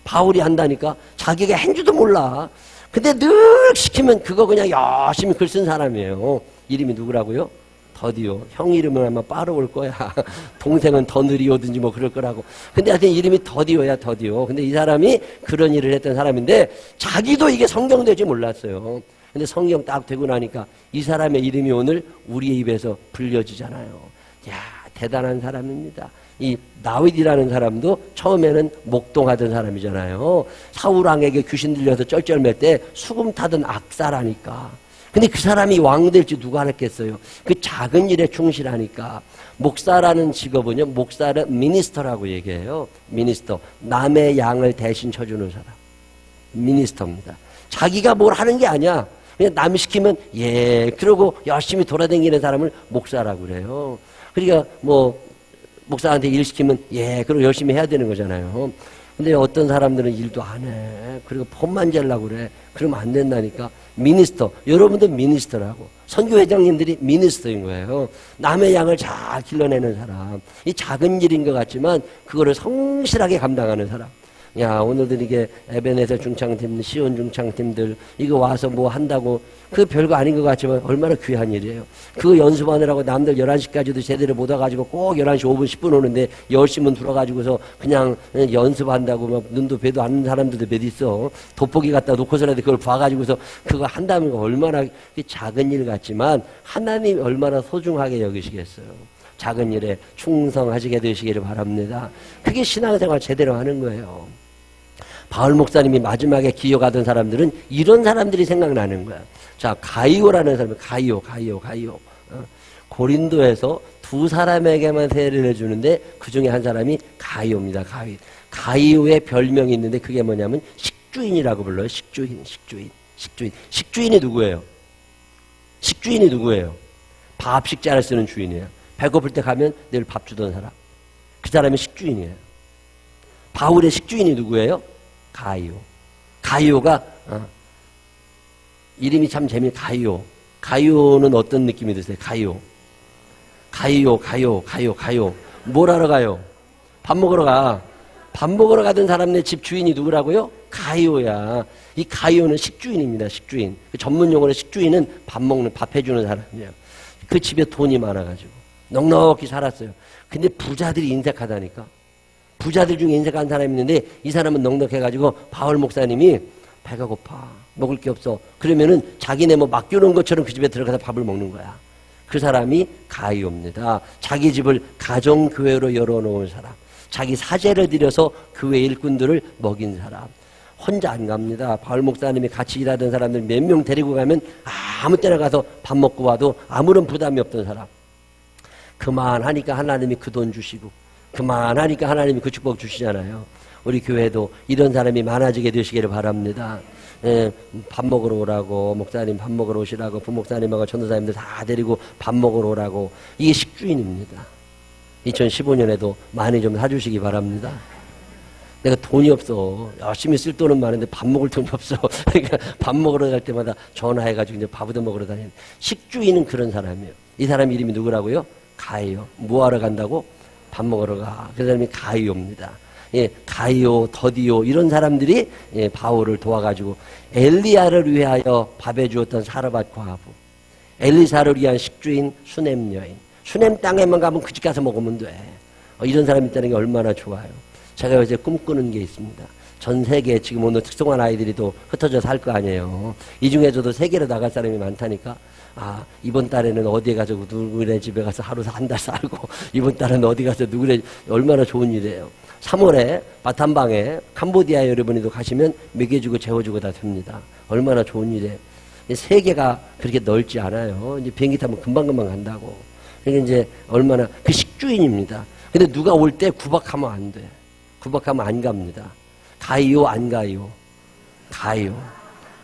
바울이 한다니까. 자기가 한 줄도 몰라. 근데 늘 시키면 그거 그냥 열심히 글 쓴 사람이에요. 이름이 누구라고요? 더디오. 형 이름은 아마 빠르올 거야. 동생은 더 느리오든지 뭐 그럴 거라고. 근데 하여튼 이름이 더디오야, 더디오. 근데 이 사람이 그런 일을 했던 사람인데 자기도 이게 성경 될지 몰랐어요. 근데 성경 딱 되고 나니까 이 사람의 이름이 오늘 우리의 입에서 불려지잖아요. 야, 대단한 사람입니다. 이 다윗이라는 사람도 처음에는 목동하던 사람이잖아요. 사울왕에게 귀신 들려서 쩔쩔맬 때 수금 타던 악사라니까. 근데 그 사람이 왕 될지 누가 알았겠어요. 그 작은 일에 충실하니까. 목사라는 직업은요, 목사는 미니스터라고 얘기해요. 미니스터. 남의 양을 대신 쳐주는 사람. 미니스터입니다. 자기가 뭘 하는 게 아니야. 그냥 남이 시키면 예 그러고 열심히 돌아다니는 사람을 목사라고 그래요. 그러니까 뭐 목사한테 일 시키면 예 그러고 열심히 해야 되는 거잖아요. 근데 어떤 사람들은 일도 안 해. 그리고 폰만 재려고 그래. 그러면 안 된다니까. 미니스터. 여러분도 미니스터라고. 선교회장님들이 미니스터인 거예요. 남의 양을 잘 길러내는 사람. 이 작은 일인 것 같지만 그거를 성실하게 감당하는 사람. 야, 오늘도 이게 에베네zer 중창팀, 시온 중창팀들 이거 와서 뭐 한다고 그 별거 아닌 것 같지만 얼마나 귀한 일이에요. 그거 연습하느라고 남들 11시까지도 제대로 못 와가지고 꼭 11시 5분 10분 오는데 10시면 들어가지고서 그냥 연습한다고 막 눈도 배도 않는 사람들도 몇 있어. 돋보기 갖다 놓고서라도 그걸 봐가지고서 그거 한다는 거 얼마나 작은 일 같지만 하나님이 얼마나 소중하게 여기시겠어요. 작은 일에 충성하시게 되시기를 바랍니다. 그게 신앙생활 제대로 하는 거예요. 바울 목사님이 마지막에 기억하던 사람들은 이런 사람들이 생각나는 거야. 자, 가이오라는 사람이 가이오. 고린도에서 두 사람에게만 세례를 해주는데 그 중에 한 사람이 가이오입니다. 가이오의 별명이 있는데 그게 뭐냐면 식주인이라고 불러요. 식주인. 식주인이 누구예요? 식주인이 누구예요? 밥 식자를 쓰는 주인이에요. 배고플 때 가면 늘 밥 주던 사람. 그 사람이 식주인이에요. 바울의 식주인이 누구예요? 가이오가 이름이 참 재미있어요. 가이오는 어떤 느낌이 드세요? 가이오. 뭘 하러 가요? 밥 먹으러 가. 밥 먹으러 가던 사람네 집 주인이 누구라고요? 가이오야. 이 가이오는 식주인입니다. 식주인. 그 전문 용어로 식주인은 밥 해주는 사람이에요. 그 집에 돈이 많아가지고 넉넉히 살았어요. 근데 부자들이 인색하다니까. 부자들 중에 인색한 사람이 있는데 이 사람은 넉넉해가지고 바울 목사님이 배가 고파. 먹을 게 없어. 그러면은 자기네 뭐 맡겨놓은 것처럼 그 집에 들어가서 밥을 먹는 거야. 그 사람이 가이오입니다. 자기 집을 가정교회로 열어놓은 사람. 자기 사제를 들여서 교회 일꾼들을 먹인 사람. 혼자 안 갑니다. 바울 목사님이 같이 일하던 사람들 몇 명 데리고 가면 아무 때나 가서 밥 먹고 와도 아무런 부담이 없던 사람. 그만하니까 하나님이 그 돈 주시고 그만하니까 하나님이 그 축복 주시잖아요. 우리 교회도 이런 사람이 많아지게 되시기를 바랍니다. 밥 먹으러 오라고 목사님 밥 먹으러 오시라고 부목사님하고 전도사님들 다 데리고 밥 먹으러 오라고. 이게 식주인입니다. 2015년에도 많이 좀 사주시기 바랍니다. 내가 돈이 없어. 열심히 쓸 돈은 많은데 밥 먹을 돈이 없어. 그러니까 밥 먹으러 갈 때마다 전화해가지고 이제 밥을 먹으러 다니는. 식주인은 그런 사람이에요. 이 사람 이름이 누구라고요? 가이오. 뭐 하러 간다고? 밥 먹으러 가. 그 사람이 가이오입니다. 예, 가이오, 더디오 이런 사람들이 예, 바울을 도와가지고 엘리야를 위하여 밥해 주었던 사르밧 과부, 엘리사를 위한 식주인 수넴 여인. 수넴 땅에만 가면 그 집 가서 먹으면 돼. 이런 사람이 있다는 게 얼마나 좋아요. 제가 요새 꿈꾸는 게 있습니다. 전 세계에 지금 오늘 특성한 아이들이 또 흩어져 살 거 아니에요. 이 중에서도 세계로 나갈 사람이 많다니까. 아, 이번 달에는 어디에 가서 누구네 집에 가서 하루 한 달 살고, 이번 달은 어디 가서 누구네, 얼마나 좋은 일이에요. 3월에 바탐방에 캄보디아 여러분이도 가시면 먹여주고 재워주고 다 됩니다. 얼마나 좋은 일이에요. 세계가 그렇게 넓지 않아요. 이제 비행기 타면 금방금방 간다고. 그러니까 이제 얼마나, 그 식주인입니다. 근데 누가 올 때 구박하면 안 돼. 구박하면 안 갑니다. 가이오, 안 가이오. 가이오.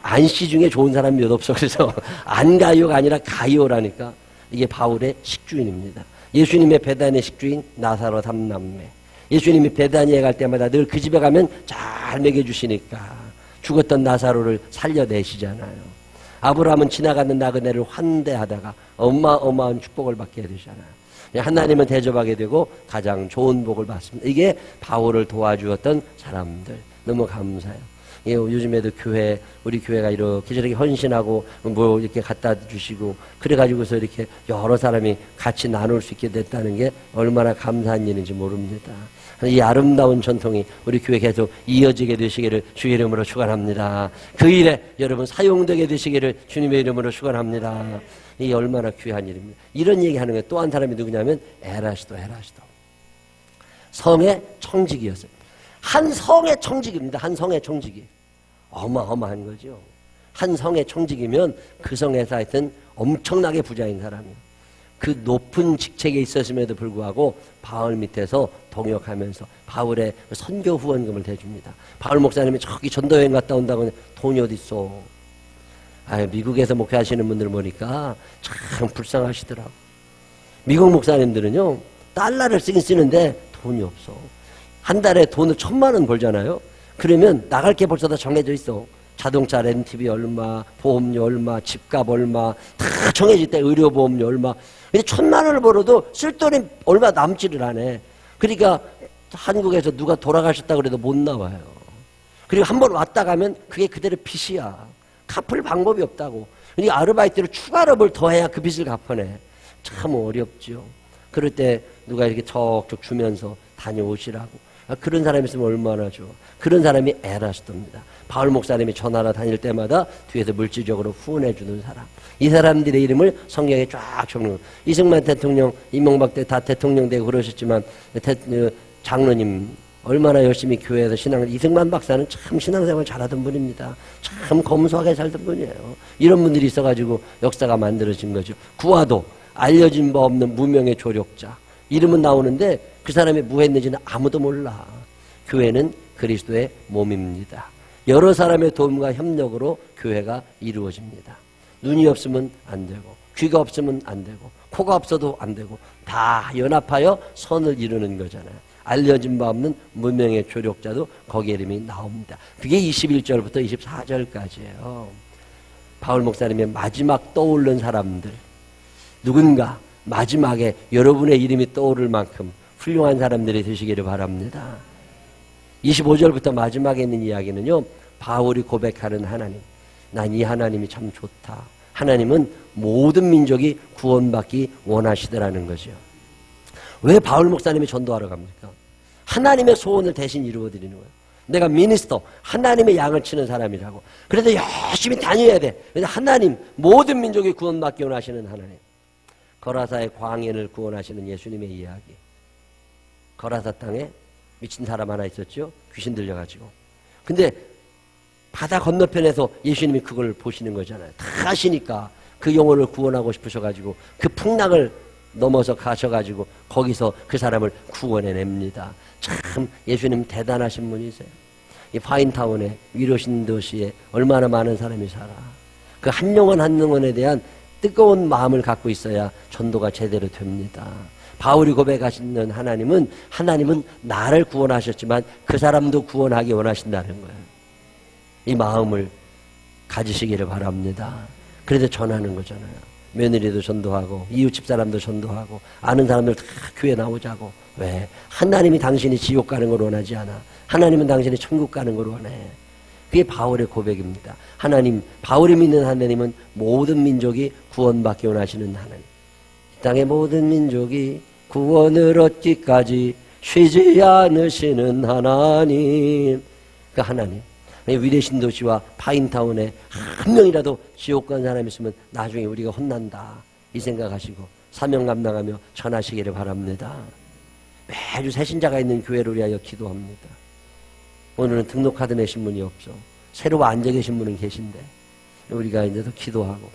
안씨 중에 좋은 사람이 몇 없어. 그래서 안 가요가 아니라 가요라니까. 이게 바울의 식주인입니다. 예수님의 베다니의 식주인 나사로 삼남매. 예수님이 베다니에 갈 때마다 늘 그 집에 가면 잘 먹여주시니까 죽었던 나사로를 살려내시잖아요. 아브라함은 지나가는 나그네를 환대하다가 어마어마한 축복을 받게 되잖아요. 하나님은 대접하게 되고 가장 좋은 복을 받습니다. 이게 바울을 도와주었던 사람들. 너무 감사해요. 예, 요즘에도 우리 교회가 이렇게 저렇게 헌신하고 뭐 이렇게 갖다 주시고 그래가지고서 이렇게 여러 사람이 같이 나눌 수 있게 됐다는 게 얼마나 감사한 일인지 모릅니다. 이 아름다운 전통이 우리 교회 계속 이어지게 되시기를 주의 이름으로 축원합니다. 그 일에 여러분 사용되게 되시기를 주님의 이름으로 축원합니다. 이 얼마나 귀한 일입니다. 이런 얘기하는 게 또 한 사람이 누구냐면 에라시도. 성의 청직이었어요. 한 성의 청직입니다. 한 성의 청직이. 어마어마한 거죠. 한 성의 청직이면 그 성에서 하여튼 엄청나게 부자인 사람이에요. 그 높은 직책에 있었음에도 불구하고 바울 밑에서 동역하면서 바울의 선교 후원금을 대줍니다. 바울 목사님이 저기 전도여행 갔다 온다고 돈이 어디 있어. 미국에서 목회하시는 분들 보니까 참 불쌍하시더라고. 미국 목사님들은요 달러를 쓰긴 쓰는데 돈이 없어. 한 달에 돈을 1,000만 원 벌잖아요. 그러면 나갈 게 벌써 다 정해져 있어. 자동차 렌트비 얼마, 보험료 얼마, 집값 얼마 다 정해질 때 의료보험료 얼마. 근데 1,000만 원을 벌어도 쓸 돈이 얼마 남지를 않아. 그러니까 한국에서 누가 돌아가셨다고 그래도 못 나와요. 그리고 한번 왔다 가면 그게 그대로 빚이야. 갚을 방법이 없다고. 그러니까 아르바이트를 추가로 뭘 더해야 그 빚을 갚아내. 참 어렵죠. 그럴 때 누가 이렇게 척척 주면서 다녀오시라고. 그런 사람이 있으면 얼마나 좋아. 그런 사람이 에라스도입니다. 바울 목사님이 전하러 다닐 때마다 뒤에서 물질적으로 후원해 주는 사람. 이 사람들의 이름을 성경에 쫙 적는. 이승만 대통령, 이명박 때 다 대통령 되고 그러셨지만 장로님 얼마나 열심히 교회에서 이승만 박사는 참 신앙생활 잘하던 분입니다. 참 검소하게 살던 분이에요. 이런 분들이 있어가지고 역사가 만들어진 거죠. 구와도 알려진 바 없는 무명의 조력자. 이름은 나오는데 그 사람이 뭐 했는지는 아무도 몰라. 교회는 그리스도의 몸입니다. 여러 사람의 도움과 협력으로 교회가 이루어집니다. 눈이 없으면 안 되고 귀가 없으면 안 되고 코가 없어도 안 되고 다 연합하여 선을 이루는 거잖아요. 알려진 바 없는 무명의 조력자도 거기에 이름이 나옵니다. 그게 21절부터 24절까지예요. 바울 목사님의 마지막 떠오른 사람들. 누군가 마지막에 여러분의 이름이 떠오를 만큼 훌륭한 사람들이 되시기를 바랍니다. 25절부터 마지막에 있는 이야기는요. 바울이 고백하는 하나님. 난 이 하나님이 참 좋다. 하나님은 모든 민족이 구원받기 원하시더라는 거죠. 왜 바울 목사님이 전도하러 갑니까? 하나님의 소원을 대신 이루어드리는 거예요. 내가 미니스터, 하나님의 양을 치는 사람이라고. 그래서 열심히 다녀야 돼. 그래서 하나님, 모든 민족이 구원받기 원하시는 하나님. 거라사의 광야를 구원하시는 예수님의 이야기. 거라사 땅에 미친 사람 하나 있었죠. 귀신 들려가지고. 근데 바다 건너편에서 예수님이 그걸 보시는 거잖아요. 다 아시니까 그 영혼을 구원하고 싶으셔가지고 그 풍랑을 넘어서 가셔가지고 거기서 그 사람을 구원해냅니다. 참 예수님 대단하신 분이세요. 이 파인타운에 위로신 도시에 얼마나 많은 사람이 살아. 그 한 영혼 한 영혼에 대한 뜨거운 마음을 갖고 있어야 전도가 제대로 됩니다. 바울이 고백하시는 하나님은 나를 구원하셨지만 그 사람도 구원하기 원하신다는 거예요. 이 마음을 가지시기를 바랍니다. 그래서 전하는 거잖아요. 며느리도 전도하고 이웃집 사람도 전도하고 아는 사람들 다 교회 나오자고. 왜? 하나님이 당신이 지옥 가는 걸 원하지 않아. 하나님은 당신이 천국 가는 걸 원해. 그게 바울의 고백입니다. 바울이 믿는 하나님은 모든 민족이 구원받기 원하시는 하나님. 이 땅의 모든 민족이 구원을 얻기까지 쉬지 않으시는 하나님. 그 하나님. 위례신 도시와 파인타운에 한 명이라도 지옥 간 사람이 있으면 나중에 우리가 혼난다. 이 생각하시고 사명 감당하며 전하시기를 바랍니다. 매주 새신자가 있는 교회를 위하여 기도합니다. 오늘은 등록카드 내신 분이 없어. 새로 앉아 계신 분은 계신데 우리가 이제 더 기도하고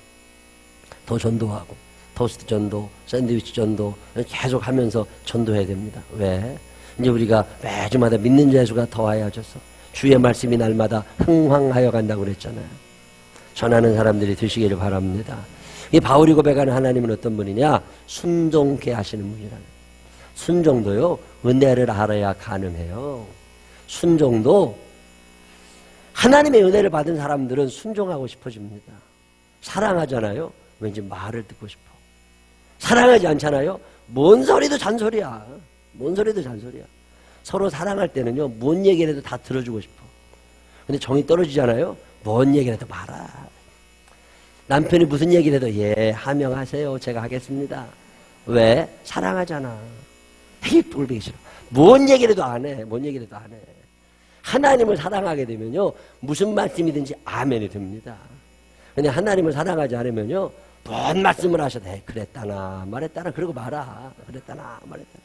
더 전도하고 토스트 전도, 샌드위치 전도 계속 하면서 전도해야 됩니다. 왜? 이제 우리가 매주마다 믿는 자 수가 더하여져서 주의 말씀이 날마다 흥황하여 간다고 그랬잖아요. 전하는 사람들이 되시기를 바랍니다. 이 바울이 고백하는 하나님은 어떤 분이냐? 순종케 하시는 분이라는. 순종도요, 은혜를 알아야 가능해요. 순종도 하나님의 은혜를 받은 사람들은 순종하고 싶어집니다. 사랑하잖아요. 왠지 말을 듣고 싶어. 사랑하지 않잖아요. 뭔 소리도 잔소리야. 뭔 소리도 잔소리야. 서로 사랑할 때는요, 뭔 얘기를 해도 다 들어주고 싶어. 근데 정이 떨어지잖아요. 뭔 얘기를 해도 말아. 남편이 무슨 얘기를 해도 예, 하명하세요. 제가 하겠습니다. 왜? 사랑하잖아. 되게 꼴보기 싫어. 뭔 얘기를 해도 안 해. 뭔 얘기를 해도 안 해. 하나님을 사랑하게 되면요, 무슨 말씀이든지 아멘이 됩니다. 근데 하나님을 사랑하지 않으면요, 뭔 말씀을 하셔도 그랬다나 말했다나 그러고 말아. 그랬다나 말했다나.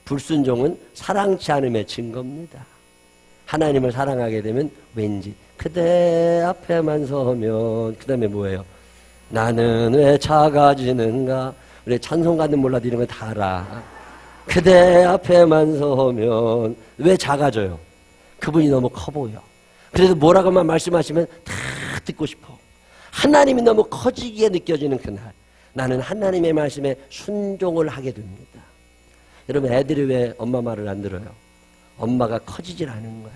불순종은 사랑치 않음의 증거입니다. 하나님을 사랑하게 되면 왠지 그대 앞에만 서면, 그 다음에 뭐예요? 나는 왜 작아지는가? 우리 찬송가는 몰라도 이런 거 다 알아. 그대 앞에만 서면 왜 작아져요? 그분이 너무 커 보여. 그래서 뭐라고만 말씀하시면 다 듣고 싶어. 하나님이 너무 커지게 느껴지는 그날, 나는 하나님의 말씀에 순종을 하게 됩니다. 여러분, 애들이 왜 엄마 말을 안 들어요? 엄마가 커지질 않은 거야.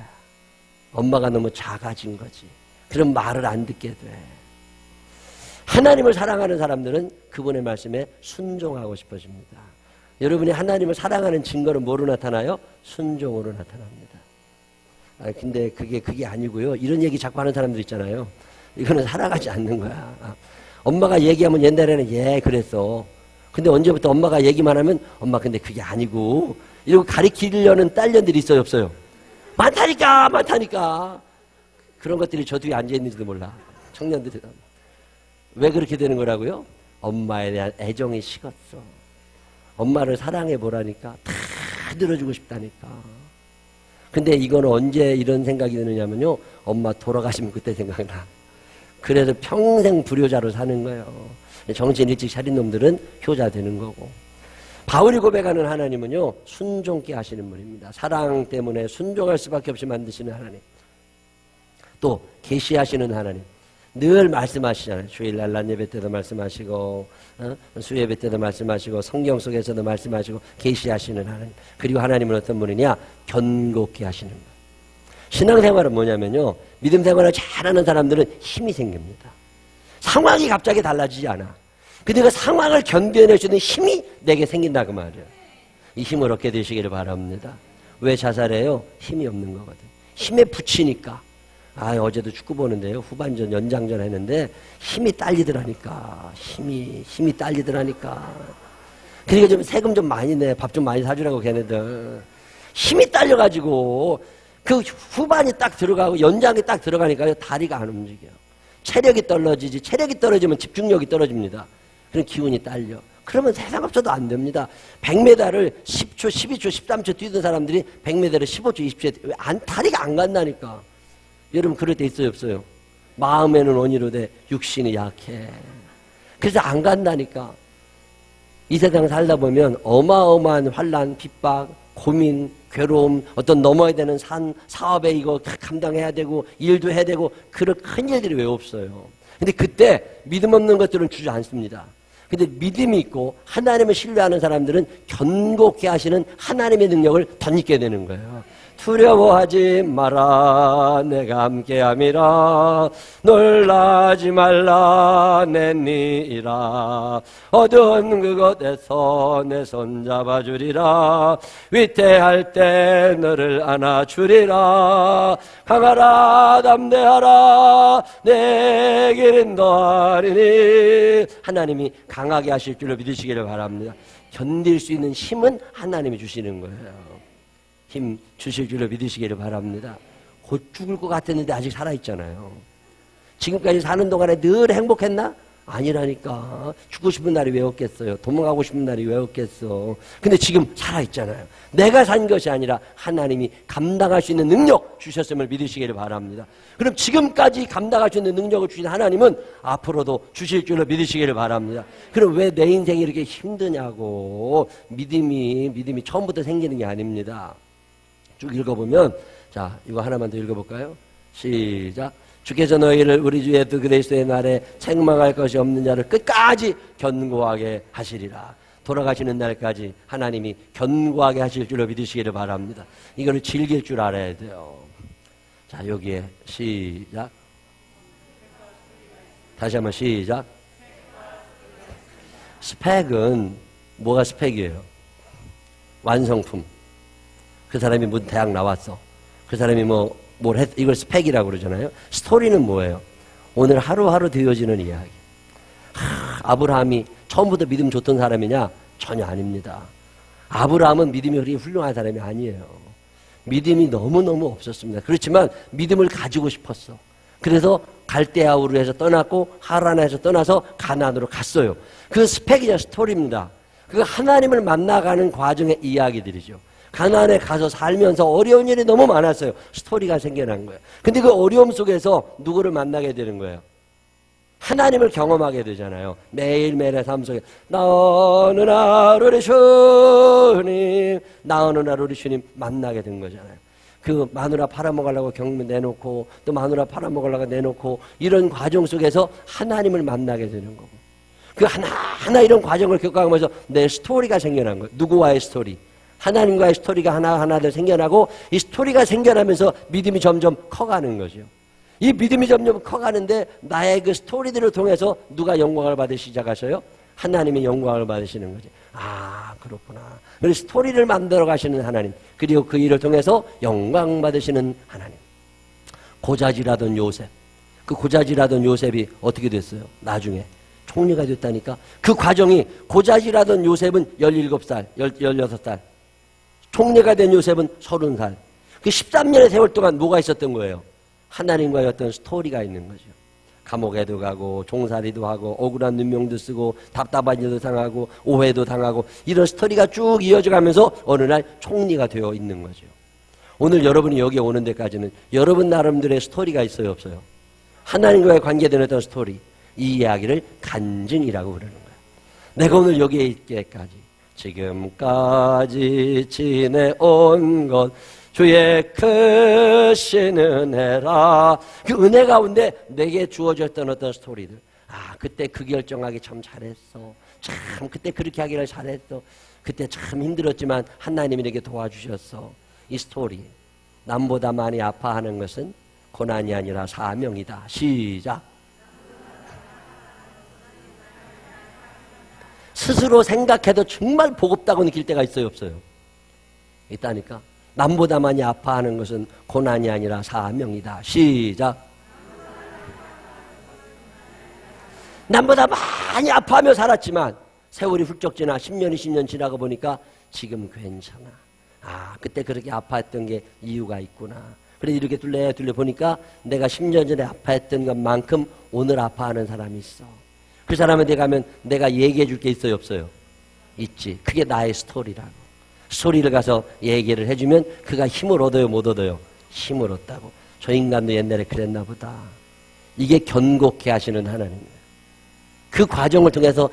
엄마가 너무 작아진 거지. 그럼 말을 안 듣게 돼. 하나님을 사랑하는 사람들은 그분의 말씀에 순종하고 싶어집니다. 여러분이 하나님을 사랑하는 증거는 뭐로 나타나요? 순종으로 나타납니다. 근데 그게 아니고요. 이런 얘기 자꾸 하는 사람들 있잖아요. 이거는 사랑하지 않는 거야. 엄마가 얘기하면 옛날에는 예 그랬어. 근데 언제부터 엄마가 얘기만 하면 엄마 근데 그게 아니고 이러고 가리키려는 딸년들이 있어요, 없어요? 많다니까. 그런 것들이 저 뒤에 앉아있는지도 몰라. 청년들이. 왜 그렇게 되는 거라고요? 엄마에 대한 애정이 식었어. 엄마를 사랑해 보라니까 다 들어주고 싶다니까. 근데 이건 언제 이런 생각이 드느냐면요, 엄마 돌아가시면 그때 생각나. 그래서 평생 불효자로 사는 거예요. 정신 일찍 차린 놈들은 효자 되는 거고. 바울이 고백하는 하나님은요, 순종케 하시는 분입니다. 사랑 때문에 순종할 수밖에 없이 만드시는 하나님. 또 계시하시는 하나님. 늘 말씀하시잖아요. 주일날 낮 예배 때도 말씀하시고, 수예배 때도 말씀하시고, 성경 속에서도 말씀하시고, 계시하시는 하나님. 그리고 하나님은 어떤 분이냐? 견고케 하시는 분. 신앙생활은 뭐냐면요, 믿음 생활을 잘하는 사람들은 힘이 생깁니다. 상황이 갑자기 달라지지 않아. 근데 그 상황을 견뎌낼 수 있는 힘이 내게 생긴다 그 말이에요. 이 힘을 얻게 되시기를 바랍니다. 왜 자살해요? 힘이 없는 거거든. 힘에 부치니까. 어제도 축구 보는데요, 후반전 연장전 했는데 힘이 딸리더라니까. 힘이 딸리더라니까. 그러니까 좀 세금 좀 많이 내, 밥 좀 많이 사주라고 걔네들. 힘이 딸려가지고 그 후반이 딱 들어가고 연장이 딱 들어가니까 다리가 안 움직여. 체력이 떨어지지. 체력이 떨어지면 집중력이 떨어집니다. 그럼 기운이 딸려. 그러면 세상 없어도 안 됩니다. 100m를 10초, 12초, 13초 뛰던 사람들이 100m를 15초, 20초에 다리가 안 간다니까. 여러분 그럴 때 있어요, 없어요? 마음에는 원이로 돼 육신이 약해. 그래서 안 간다니까. 이 세상 살다 보면 어마어마한 환난, 핍박, 고민, 괴로움, 어떤 넘어야 되는 산, 사업에 이거 감당해야 되고 일도 해야 되고 그런 큰 일들이 왜 없어요? 근데 그때 믿음 없는 것들은 주지 않습니다. 근데 믿음이 있고 하나님을 신뢰하는 사람들은 견고케 하시는 하나님의 능력을 덧입게 되는 거예요. 두려워하지 마라 내가 함께함이라 놀라지 말라 내 니이라 어두운 그곳에서 내 손 잡아주리라 위태할 때 너를 안아주리라 강하라 담대하라 내 길 인도하리니 하나님이 강하게 하실 줄로 믿으시기를 바랍니다. 견딜 수 있는 힘은 하나님이 주시는 거예요. 힘 주실 줄로 믿으시기를 바랍니다. 곧 죽을 것 같았는데 아직 살아있잖아요. 지금까지 사는 동안에 늘 행복했나? 아니라니까. 죽고 싶은 날이 왜 없겠어요? 도망가고 싶은 날이 왜 없겠어? 근데 지금 살아있잖아요. 내가 산 것이 아니라 하나님이 감당할 수 있는 능력 주셨음을 믿으시기를 바랍니다. 그럼 지금까지 감당할 수 있는 능력을 주신 하나님은 앞으로도 주실 줄로 믿으시기를 바랍니다. 그럼 왜 내 인생이 이렇게 힘드냐고. 믿음이 처음부터 생기는 게 아닙니다. 쭉 읽어보면, 자, 이거 하나만 더 읽어볼까요? 시작. 주께서 너희를 우리 주 예수 그리스도의 날에 책망할 것이 없는 자를 끝까지 견고하게 하시리라. 돌아가시는 날까지 하나님이 견고하게 하실 줄로 믿으시기를 바랍니다. 이거를 즐길 줄 알아야 돼요. 자, 여기에 시작. 다시 한번 시작. 스펙은 뭐가 스펙이에요? 완성품. 그 사람이 대학 나왔어. 그 사람이 이걸 스펙이라고 그러잖아요. 스토리는 뭐예요? 오늘 하루하루 되어지는 이야기. 아브라함이 처음부터 믿음 좋던 사람이냐? 전혀 아닙니다. 아브라함은 믿음이 그렇게 훌륭한 사람이 아니에요. 믿음이 너무너무 없었습니다. 그렇지만 믿음을 가지고 싶었어. 그래서 갈대아우르에서 떠났고 하란에서 떠나서 가나안으로 갔어요. 그 스펙이냐 스토리입니다. 그 하나님을 만나가는 과정의 이야기들이죠. 가나안에 가서 살면서 어려운 일이 너무 많았어요. 스토리가 생겨난 거예요. 근데 그 어려움 속에서 누구를 만나게 되는 거예요? 하나님을 경험하게 되잖아요. 매일매일의 삶 속에 나 어느 날 우리 주님, 나 어느 날 우리 주님 만나게 된 거잖아요. 그 마누라 팔아먹으려고 경매 내놓고 또 마누라 팔아먹으려고 내놓고 이런 과정 속에서 하나님을 만나게 되는 거고, 그 하나하나 이런 과정을 겪어가면서 내 스토리가 생겨난 거예요. 누구와의 스토리? 하나님과의 스토리가 하나하나들 생겨나고, 이 스토리가 생겨나면서 믿음이 점점 커가는 거죠. 이 믿음이 점점 커가는데 나의 그 스토리들을 통해서 누가 영광을 받으시기 시작하셔요? 하나님이 영광을 받으시는 거지. 아, 그렇구나. 그래서 스토리를 만들어 가시는 하나님, 그리고 그 일을 통해서 영광 받으시는 하나님. 고자질하던 요셉, 그 고자질하던 요셉이 어떻게 됐어요? 나중에 총리가 됐다니까. 그 과정이, 고자질하던 요셉은 17살, 16살, 총리가 된 요셉은 30살. 그 13년의 세월 동안 뭐가 있었던 거예요? 하나님과의 어떤 스토리가 있는 거죠. 감옥에도 가고 종살이도 하고 억울한 눈명도 쓰고 답답한 일도 당하고 오해도 당하고, 이런 스토리가 쭉 이어져 가면서 어느 날 총리가 되어 있는 거죠. 오늘 여러분이 여기 오는 데까지는 여러분 나름대로의 스토리가 있어요, 없어요? 하나님과의 관계되는 어떤 스토리, 이 이야기를 간증이라고 부르는 거예요. 내가 오늘 여기에 있기까지, 지금까지 지내온 것 주의 크신 은혜라. 그 은혜 가운데 내게 주어졌던 어떤 스토리들, 아, 그때 그 결정하기 참 잘했어, 참 그때 그렇게 하기를 잘했어, 그때 참 힘들었지만 하나님이 내게 도와주셨어. 이 스토리. 남보다 많이 아파하는 것은 고난이 아니라 사명이다. 시작. 스스로 생각해도 정말 버겁다고 느낄 때가 있어요, 없어요? 있다니까. 남보다 많이 아파하는 것은 고난이 아니라 사명이다. 시작. 남보다 많이 아파하며 살았지만 세월이 훌쩍 지나 10년, 20년 지나고 보니까 지금 괜찮아. 아, 그때 그렇게 아파했던 게 이유가 있구나. 그래 이렇게 둘레 보니까 내가 10년 전에 아파했던 것만큼 오늘 아파하는 사람이 있어. 그 사람한테 가면 내가 얘기해 줄 게 있어요, 없어요? 있지. 그게 나의 스토리라고. 스토리를 가서 얘기를 해주면 그가 힘을 얻어요, 못 얻어요? 힘을 얻다고. 저 인간도 옛날에 그랬나 보다. 이게 견고케 하시는 하나님이에요. 그 과정을 통해서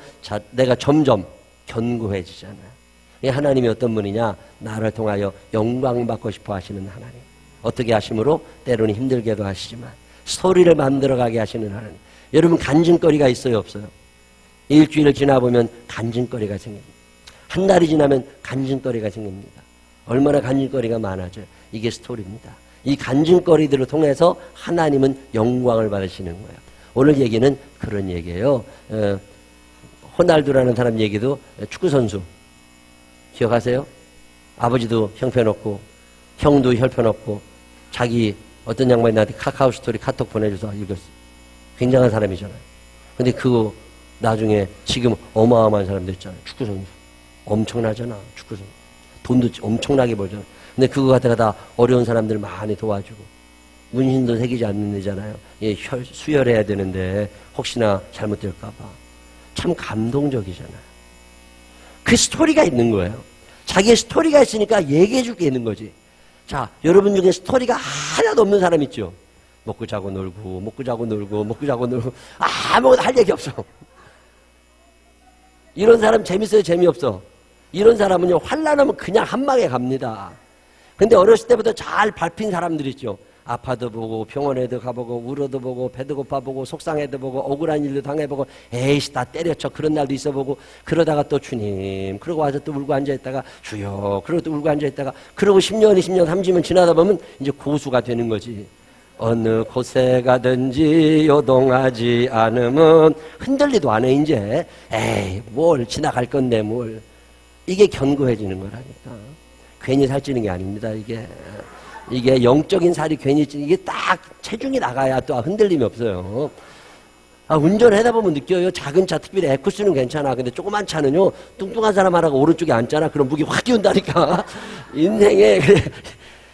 내가 점점 견고해지잖아요. 이 하나님이 어떤 분이냐? 나를 통하여 영광 받고 싶어 하시는 하나님. 어떻게 하심으로? 때로는 힘들게도 하시지만 스토리를 만들어가게 하시는 하나님. 여러분, 간증거리가 있어요, 없어요? 일주일을 지나보면 간증거리가 생깁니다. 한 달이 지나면 간증거리가 생깁니다. 얼마나 간증거리가 많아져요. 이게 스토리입니다. 이 간증거리들을 통해서 하나님은 영광을 받으시는 거예요. 오늘 얘기는 그런 얘기예요. 호날두라는 사람 얘기도, 축구선수 기억하세요? 아버지도 형편없고 형도 형편없고 자기 어떤 양반이 나한테 카카오 스토리 카톡 보내줘서 읽었어요. 굉장한 사람이잖아요. 근데 그거 나중에 지금 어마어마한 사람 됐잖아요. 축구선수. 엄청나잖아, 축구선수. 돈도 엄청나게 벌잖아. 근데 그거 갖다가 다 어려운 사람들 많이 도와주고, 문신도 새기지 않는 데잖아요. 예, 수혈해야 되는데 혹시나 잘못될까봐. 참 감동적이잖아요. 그 스토리가 있는 거예요. 자기의 스토리가 있으니까 얘기해 줄 게 있는 거지. 자, 여러분 중에 스토리가 하나도 없는 사람 있죠? 먹고 자고 놀고, 먹고 자고 놀고, 먹고 자고 놀고, 아무것도 할 얘기 없어. 이런 사람 재밌어요, 재미없어? 이런 사람은요, 환난하면 그냥 한 방에 갑니다. 근데 어렸을 때부터 잘 밟힌 사람들 있죠. 아파도 보고, 병원에도 가보고, 울어도 보고, 배도 고파보고, 속상해도 보고, 억울한 일도 당해보고, 에이씨, 다 때려쳐. 그런 날도 있어보고, 그러다가 또 주님, 그러고 와서 또 울고 앉아있다가 주여, 그러고 또 울고 앉아있다가, 그러고 10년, 20년, 30년 지나다 보면 이제 고수가 되는 거지. 어느 곳에 가든지 요동하지 않으면 흔들리도 않아, 이제. 에이, 뭘, 지나갈 건데, 뭘. 이게 견고해지는 거라니까. 괜히 살찌는 게 아닙니다, 이게. 이게 영적인 살이 괜히 이게 딱 체중이 나가야 또 흔들림이 없어요. 운전하다 보면 느껴요. 작은 차, 특별히 에쿠스는 괜찮아. 근데 조그만 차는요, 뚱뚱한 사람 하나가 오른쪽에 앉잖아. 그럼 무게 확 띄운다니까. 인생에,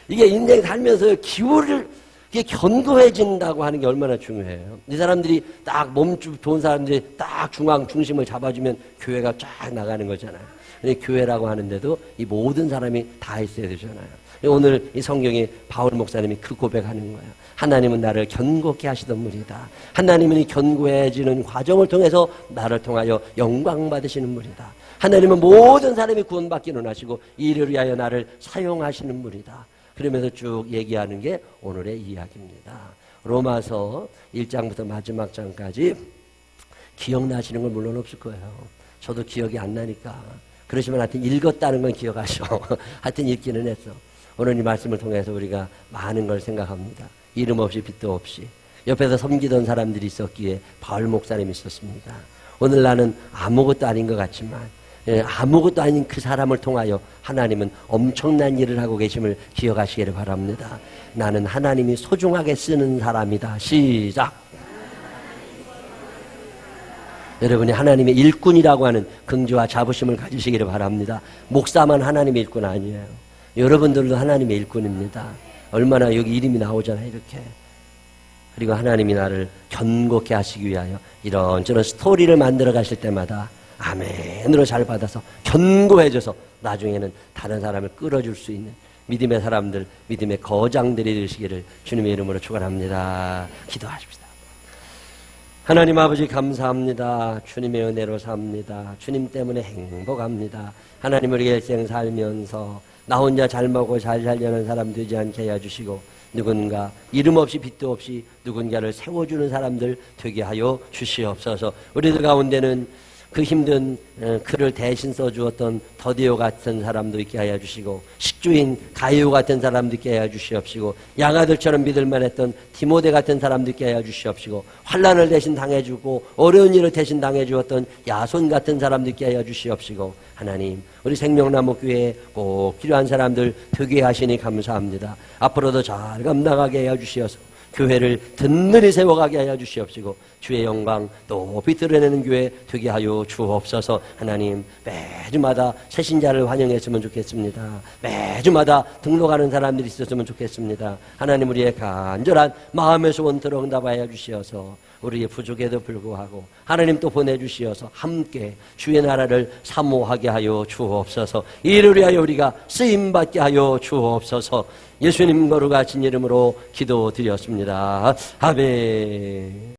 이게 인생 살면서 기울을, 이게 견고해진다고 하는 게 얼마나 중요해요. 이 사람들이 딱 좋은 사람들이 딱 중심을 잡아주면 교회가 쫙 나가는 거잖아요. 근데 교회라고 하는데도 이 모든 사람이 다 있어야 되잖아요. 오늘 이 성경에 바울 목사님이 그 고백하는 거예요. 하나님은 나를 견고케 하시던 분이다. 하나님은 이 견고해지는 과정을 통해서 나를 통하여 영광 받으시는 분이다. 하나님은 모든 사람이 구원받기는 하시고 이를 위하여 나를 사용하시는 분이다. 그러면서 쭉 얘기하는 게 오늘의 이야기입니다. 로마서 1장부터 마지막 장까지 기억나시는 건 물론 없을 거예요. 저도 기억이 안 나니까. 그러시면 하여튼 읽었다는 건 기억하셔. 하여튼 읽기는 했어. 오늘 이 말씀을 통해서 우리가 많은 걸 생각합니다. 이름 없이 빛도 없이 옆에서 섬기던 사람들이 있었기에 바울 목사님이 있었습니다. 오늘 나는 아무것도 아닌 것 같지만 아무것도 아닌 그 사람을 통하여 하나님은 엄청난 일을 하고 계심을 기억하시기를 바랍니다. 나는 하나님이 소중하게 쓰는 사람이다. 시작. 여러분이 하나님의 일꾼이라고 하는 긍지와 자부심을 가지시기를 바랍니다. 목사만 하나님의 일꾼 아니에요. 여러분들도 하나님의 일꾼입니다. 얼마나 여기 이름이 나오잖아요, 이렇게. 그리고 하나님이 나를 견고케 하시기 위하여 이런저런 스토리를 만들어 가실 때마다 아멘으로 잘 받아서 견고해져서 나중에는 다른 사람을 끌어줄 수 있는 믿음의 사람들, 믿음의 거장들이 되시기를 주님의 이름으로 축원합니다. 기도하십시다. 하나님 아버지 감사합니다. 주님의 은혜로 삽니다. 주님 때문에 행복합니다. 하나님 우리 일생 살면서 나 혼자 잘 먹고 잘 살려는 사람 되지 않게 해주시고 누군가 이름 없이 빛도 없이 누군가를 세워주는 사람들 되게 하여 주시옵소서. 우리들 가운데는 그 힘든 그를 대신 써주었던 더디오 같은 사람도 있게 하여 주시고 식주인 가이오 같은 사람도 있게 하여 주시옵시고 양아들처럼 믿을만 했던 디모데 같은 사람도 있게 하여 주시옵시고 환난을 대신 당해주고 어려운 일을 대신 당해주었던 야손 같은 사람도 있게 하여 주시옵시고 하나님 우리 생명나무 교회에 꼭 필요한 사람들 되게 하시니 감사합니다. 앞으로도 잘 감당하게 하여 주시옵소서. 교회를 든든히 세워가게 하여 주시옵시고 주의 영광 높이 드러내는 교회 되게 하여 주옵소서. 하나님 매주마다 새신자를 환영했으면 좋겠습니다. 매주마다 등록하는 사람들이 있었으면 좋겠습니다. 하나님 우리의 간절한 마음의 소원 들어 응답하여 주시어서 우리의 부족에도 불구하고 하나님 또 보내주시어서 함께 주의 나라를 사모하게 하여 주옵소서. 이를 위하여 우리가 쓰임받게 하여 주옵소서. 예수님 거룩하신 이름으로 기도드렸습니다. 아멘.